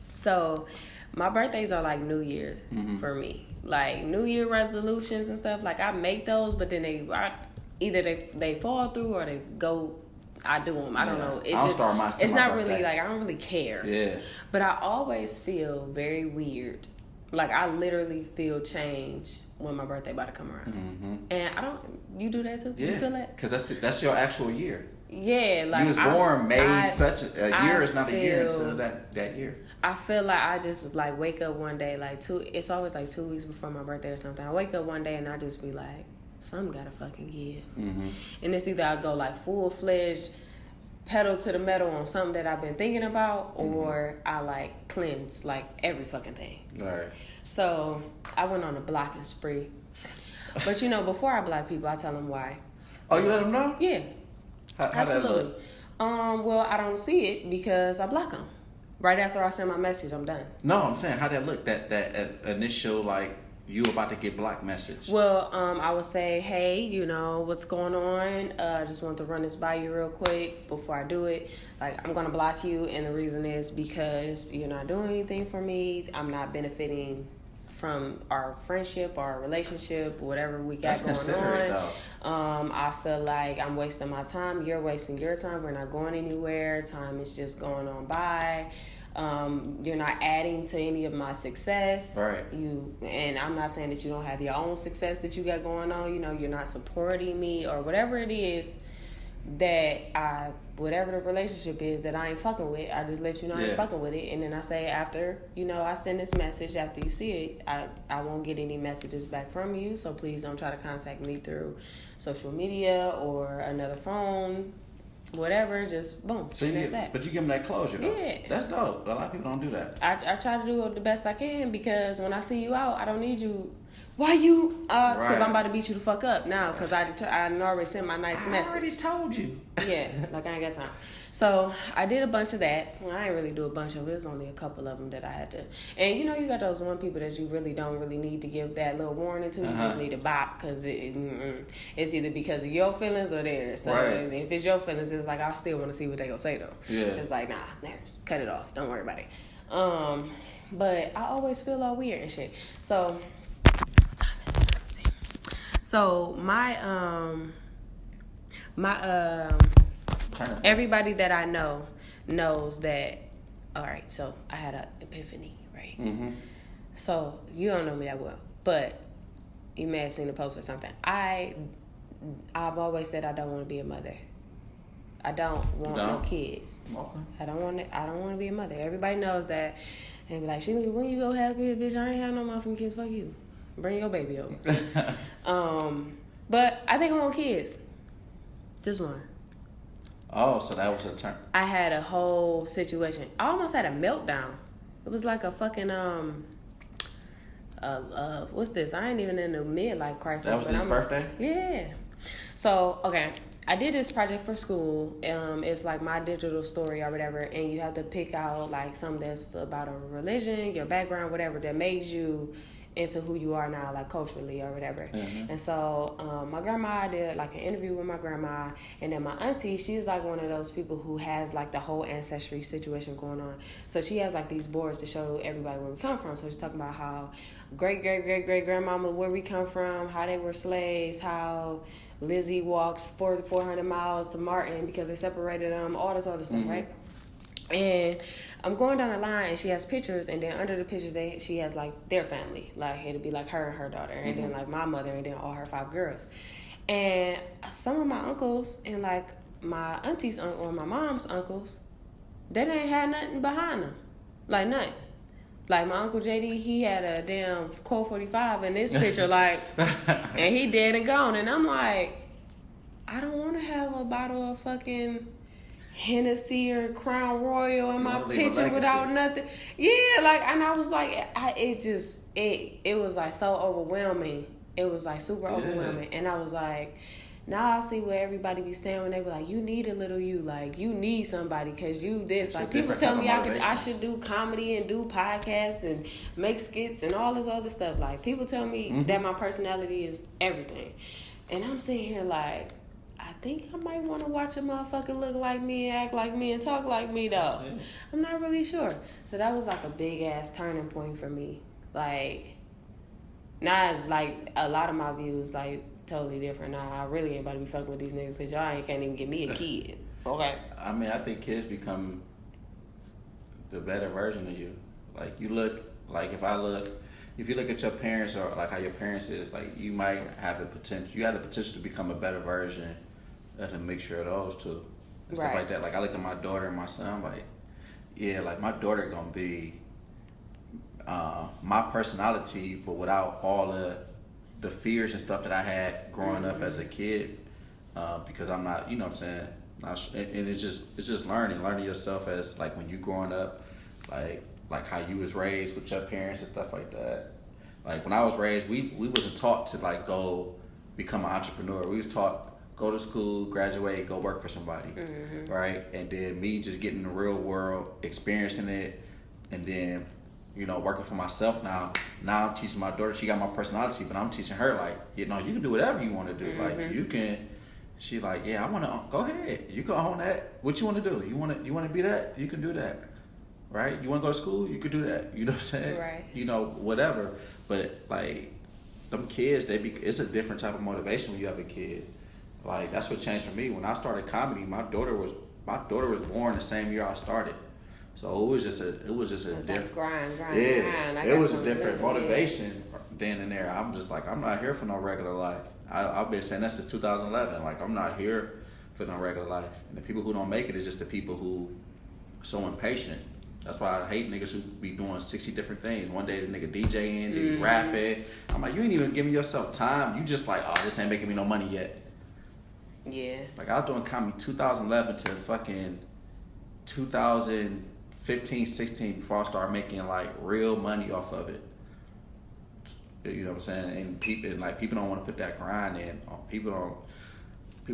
So my birthdays are like New Year for me. Like New Year resolutions and stuff. Like I make those, but then either they fall through or they go. I do them. I don't know. It's not really like I don't really care. Yeah. But I always feel very weird. Like I literally feel change when my birthday about to come around. And I don't. You do that too? Yeah. You feel that? Because that's your actual year. Yeah. Like you was born May. Such a year is not a year until that year. I feel like I just like wake up one day it's always like 2 weeks before my birthday or something. I wake up one day and I just be like, something gotta fucking give. And it's either I go like full-fledged pedal to the metal on something that I've been thinking about, or I like cleanse like every fucking thing. Right. So I went on a blocking spree. But you know, before I block people, I tell them why. Oh, you let them know? Yeah. How Absolutely. Well, I don't see it because I block them. Right after I send my message, I'm done. No, I'm saying, how that look? That initial, like, you about to get blocked message. Well, I would say, hey, you know, what's going on? I just want to run this by you real quick before I do it. Like, I'm going to block you, and the reason is because you're not doing anything for me. I'm not benefiting from our friendship, our relationship, whatever we got going on. I feel like I'm wasting my time. You're wasting your time. We're not going anywhere. Time is just going on by. You're not adding to any of my success. Right. And I'm not saying that you don't have your own success that you got going on. You know, you're not supporting me or whatever it is that whatever the relationship is that I ain't fucking with. I just let you know I ain't fucking with it. And then I say after, you know, I send this message after you see it, I won't get any messages back from you. So please don't try to contact me through social media or another phone. Whatever, just boom. So but you give them that closure, though. Yeah. That's dope. A lot of people don't do that. I try to do the best I can because when I see you out, I don't need you. Why you? Because I'm about to beat you the fuck up now because I already sent my nice message. I already told you. Yeah, like I ain't got time. So I did a bunch of that. Well, I ain't really do a bunch of it. It was only a couple of them that I had to. And you know, you got those one people that you really don't really need to give that little warning to. You just need to bop because it's either because of your feelings or theirs. So if it's your feelings, it's like I still want to see what they gonna say though. Yeah. It's like nah, cut it off. Don't worry about it. But I always feel all weird and shit. So. So everybody that I know knows that. All right, so I had an epiphany, right? Mm-hmm. So you don't know me that well, but you may have seen the post or something. I've always said I don't want to be a mother. I don't want no kids. Okay. I don't want to be a mother. Everybody knows that, and be like, "Sheila, when you go have kids, bitch, I ain't have no motherfucking kids. Fuck you. Bring your baby over." But I think I want kids. Just one. Oh, so that was a turn. I had a whole situation. I almost had a meltdown. It was like a fucking what's this? I ain't even in the midlife crisis. That was his birthday? Yeah. So, okay. I did this project for school. It's like my digital story or whatever, and you have to pick out like something that's about a religion, your background, whatever, that made you into who you are now, like culturally or whatever. Mm-hmm. And so my grandma, I did like an interview with my grandma, and then my auntie, she's like one of those people who has like the whole ancestry situation going on. So she has like these boards to show everybody where we come from. So she's talking about how great grandmama, where we come from, how they were slaves, how Lizzie walks 400 miles to Martin because they separated them, all this other stuff, mm-hmm. right? And I'm going down the line, and she has pictures, and then under the pictures, she has like their family, like it'll be like her and her daughter, and mm-hmm. then like my mother, and then all her 5 girls. And some of my uncles and like my auntie's or my mom's uncles, they didn't have nothing behind them, like nothing. Like my uncle JD, he had a damn Colt 45 in this picture, like, and he dead and gone. And I'm like, I don't want to have a bottle of fucking Hennessy or Crown Royal in my picture without nothing. Yeah, like, and I was like, it was like so overwhelming. It was like super overwhelming. And I was like, now I see where everybody be standing when they be like, you need a little you, like you need somebody because you this. It's like people tell me I should do comedy and do podcasts and make skits and all this other stuff. Like people tell me mm-hmm. that my personality is everything. And I'm sitting here like, I think I might want to watch a motherfucker look like me, act like me, and talk like me, though. Yeah. I'm not really sure. So that was like a big-ass turning point for me. Like, now it's like a lot of my views, like, totally different. Now, I really ain't about to be fucking with these niggas because y'all can't even give me a kid. Okay? I mean, I think kids become the better version of you. Like, you look, like, if you look at your parents or like how your parents is, like you might have the potential. You have the potential to become a better version of a mixture of those two, and stuff like that. Like I look at my daughter and my son, I'm like, yeah, like my daughter gonna be my personality, but without all the fears and stuff that I had growing mm-hmm. up as a kid, because I'm not, you know what I'm saying, And it's just learning yourself as like when you growing up, like how you was raised with your parents and stuff like that. Like when I was raised, we wasn't taught to like go become an entrepreneur. We was taught go to school, graduate, go work for somebody, right? And then me just getting in the real world, experiencing it, and then working for myself now. Now I'm teaching my daughter. She got my personality, but I'm teaching her like you can do whatever you want to do. Like you can. She like, yeah, I want to go ahead. You can own that. What you want to do? You want to be that? You can do that, right? You want to go to school? You can do that. You know what I'm saying? Right. Whatever. But like them kids, it's a different type of motivation when you have a kid. Like that's what changed for me when I started comedy. My daughter was born the same year I started, so it was just a different like grind. It was a different motivation then and there. I'm just like I'm not here for no regular life. I've been saying that since 2011. Like I'm not here for no regular life. And the people who don't make it is just the people who are so impatient. That's why I hate niggas who be doing 60 different things. One day the nigga DJing, then rapping. I'm like, you ain't even giving yourself time. You just like, oh, this ain't making me no money yet. Yeah. Like I was doing comedy 2011 to fucking 2015, 16 before I started making like real money off of it. You know what I'm saying? And people don't want to put that grind in. People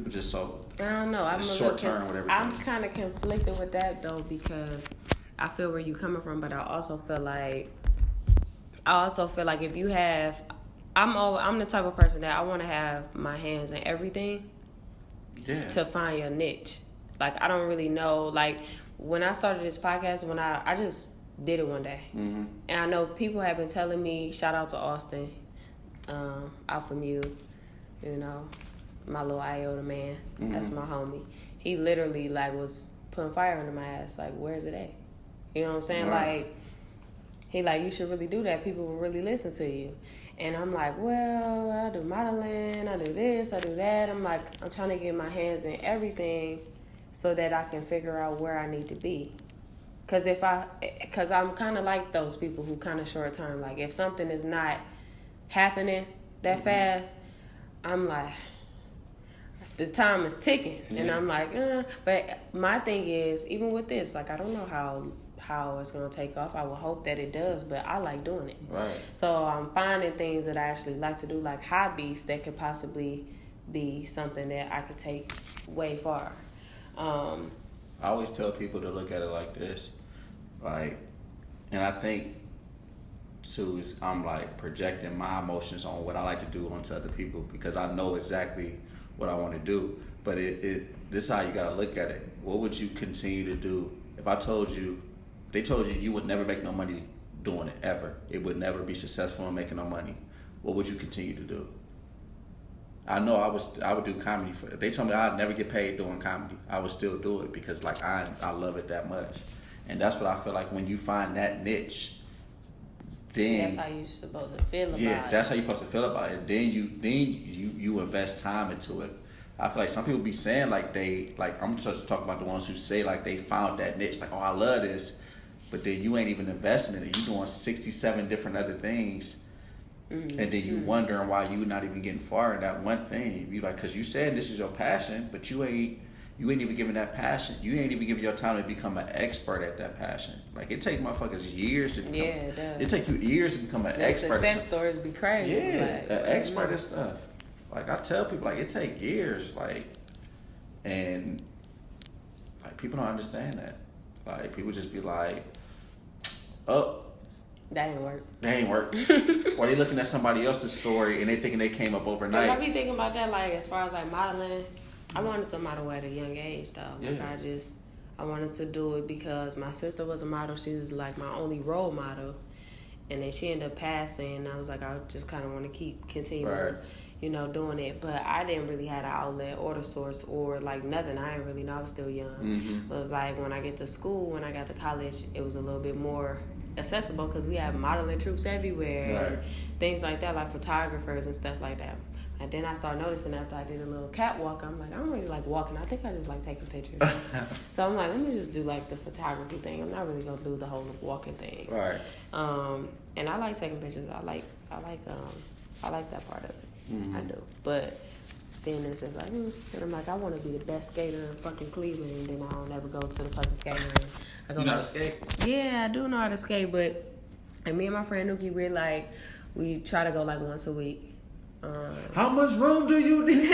just so I don't know. I'm short term with everything. I'm kind of conflicted with that though because I feel where you coming from, but I also feel like if you have, I'm the type of person that I want to have my hands in everything. Yeah. To find your niche. Like I don't really know. Like when I started this podcast, when I just did it one day. And I know people have been telling me, shout out to Austin, out from you know, my little iota man. That's my homie. He literally like was putting fire under my ass. Like, where's it at? You know what I'm saying? Right. Like, he like, you should really do that. People will really listen to you. And I'm like, well, I do modeling, I do this, I do that. I'm like, I'm trying to get my hands in everything so that I can figure out where I need to be. Because I'm kind of like those people who kind of short term. Like, if something is not happening that fast, I'm like, the time is ticking. Yeah. And I'm like, But my thing is, even with this, like, I don't know how it's going to take off. I would hope that it does, but I like doing it. Right. So I'm finding things that I actually like to do, like hobbies that could possibly be something that I could take way far. I always tell people to look at it like this. Like, and I think too is I'm like projecting my emotions on what I like to do onto other people because I know exactly what I want to do. But this is how you gotta look at it. What would you continue to do if they told you you would never make no money doing it ever? It would never be successful in making no money. What would you continue to do? I know I would do comedy if they told me I'd never get paid doing comedy. I would still do it because like I love it that much. And that's what I feel like when you find that niche, then that's how you're supposed to feel about it. Yeah, that's how you're supposed to feel about it. Then you invest time into it. I feel like some people be saying like I'm just talking about the ones who say like they found that niche, like, oh, I love this, but then you ain't even investing in it. You doing 67 different other things. And then you wondering why you not even getting far in that one thing. You like, cause you said this is your passion, but you ain't even giving that passion. You ain't even giving your time to become an expert at that passion. Like it takes motherfuckers years to become. Yeah, it does. It take you years to become an expert. Success stories be crazy. Yeah, an expert and stuff. Like I tell people, like it take years. Like, and like people don't understand that. Like people just be like, oh. That ain't work. Or they looking at somebody else's story and they thinking they came up overnight. I be thinking about that, like as far as like modeling. I wanted to model at a young age though. Like I wanted to do it because my sister was a model. She was like my only role model, and then she ended up passing. And I was like, I just kind of want to continuing, doing it. But I didn't really have an outlet or the source or like nothing. I didn't really know. I was still young. It was like when I get to school, when I got to college, it was a little bit more accessible because we have modeling troops everywhere and things like that, like photographers and stuff like that. And then I started noticing after I did a little catwalk, I'm like, I don't really like walking. I think I just like taking pictures. So I'm like, let me just do like the photography thing. I'm not really gonna do the whole walking thing. Right. And I like taking pictures. I like that part of it. I do. But then it's just like, and I'm like, I want to be the best skater in fucking Cleveland, and then I don't ever go to the fucking skating rink. You know how to skate? Yeah, I do know how to skate, but and me and my friend Nuki, we try to go like once a week. How much room do you need?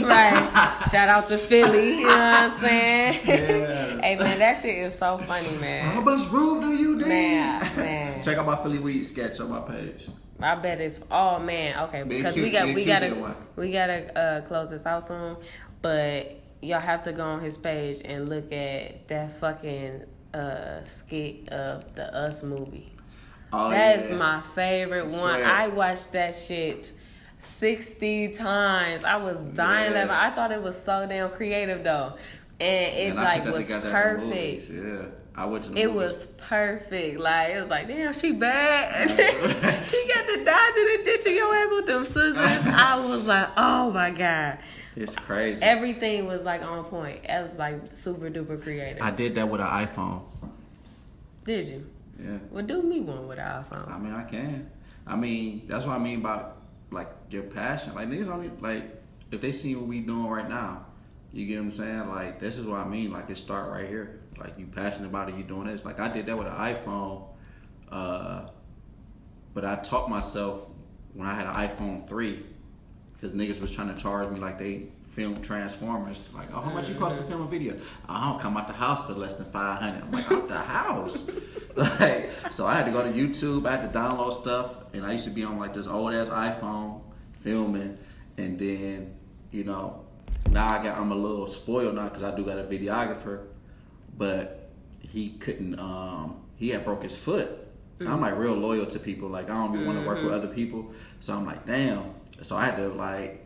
Right. Shout out to Philly, you know what I'm saying? Hey man, that shit is so funny, man. How much room do you need? Man. Check out my Philly weed sketch on my page. I bet it's okay, because we gotta close this out soon, but y'all have to go on his page and look at that fucking skit of the Us movie. Oh, That's my favorite one. Swear. I watched that shit 60 times. I was dying laughing. I thought it was so damn creative though. And it was perfect. Yeah. I went to the It movies. was perfect. Like, it was like, damn, she bad. She got to dodging and ditching your ass with them scissors. I was like, oh my God. It's crazy. Everything was like on point. It was like super duper creative. I did that with an iPhone. Did you? Yeah. Well, do me one with an iPhone. I mean, I can. I mean, that's what I mean by, like, your passion. Like, niggas only, like, if they see what we doing right now, you get what I'm saying? Like, this is what I mean. Like, it start right here. Like, you passionate about it, you doing this. Like, I did that with an iPhone. But I taught myself when I had an iPhone 3, because niggas was trying to charge me like they filmed Transformers. Like, oh, how much you cost to film a video? I don't come out the house for less than $500. I'm like, out the house? Like, so I had to go to YouTube. I had to download stuff. And I used to be on like this old ass iPhone filming. And then, you know, now I'm a little spoiled now because I do got a videographer. But he couldn't, he had broke his foot. Mm-hmm. I'm like real loyal to people. Like, I don't be want to work with other people. So I'm like, damn. So I had to like,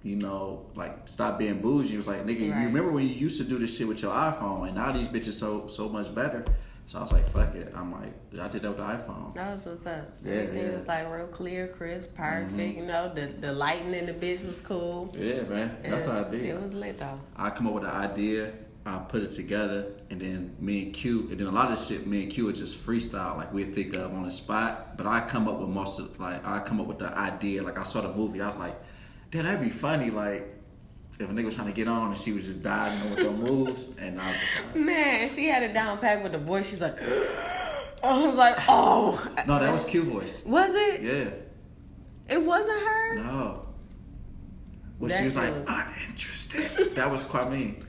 you know, like stop being bougie. It was like, nigga, right. You remember when you used to do this shit with your iPhone, and now these bitches so much better. So I was like, fuck it. I'm like, I did that with the iPhone. That was what's up. Yeah, Everything was like real clear, crisp, perfect. Mm-hmm. You know, the lighting in the bitch was cool. Yeah, man. That's how I did. It was lit though. I come up with an idea, I put it together, and then me and Q, and then a lot of shit me and Q would just freestyle, like we'd think of on the spot. But I come up with I come up with the idea. Like I saw the movie, I was like, damn, that'd be funny. Like if a nigga was trying to get on and she was just dodging with them moves, and I was just like, man, she had it down packed with the voice. She's like, I was like, oh. No, that was Q voice. Was it? Yeah. It wasn't her? No. Well, she was like, uninterested. That was Kwame.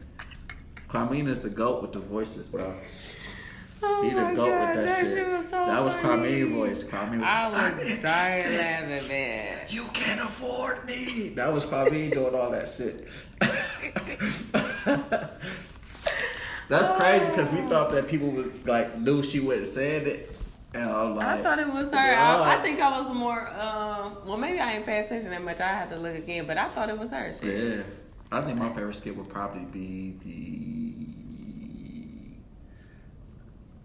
Kwame is the GOAT with the voices, bro. Oh he the GOAT God, with that shit. Was so that was funny. Kwame's voice. Kwame was I was dying laughing, man. You can't afford me. That was Kwame doing all that shit. That's crazy because we thought that people was like knew she wasn't saying it. And I thought it was her. I think I was more. Well, maybe I ain't pay attention that much. I had to look again, but I thought it was her. Shit. Yeah, I think my favorite skit would probably be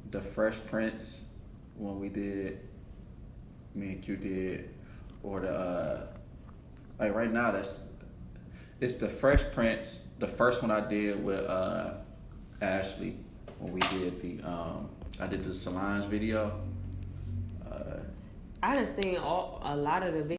the Fresh Prince when me and Q did, or the like right now it's the Fresh Prince. The first one I did with Ashley when we did I did the Solange video. I done seen a lot of the videos.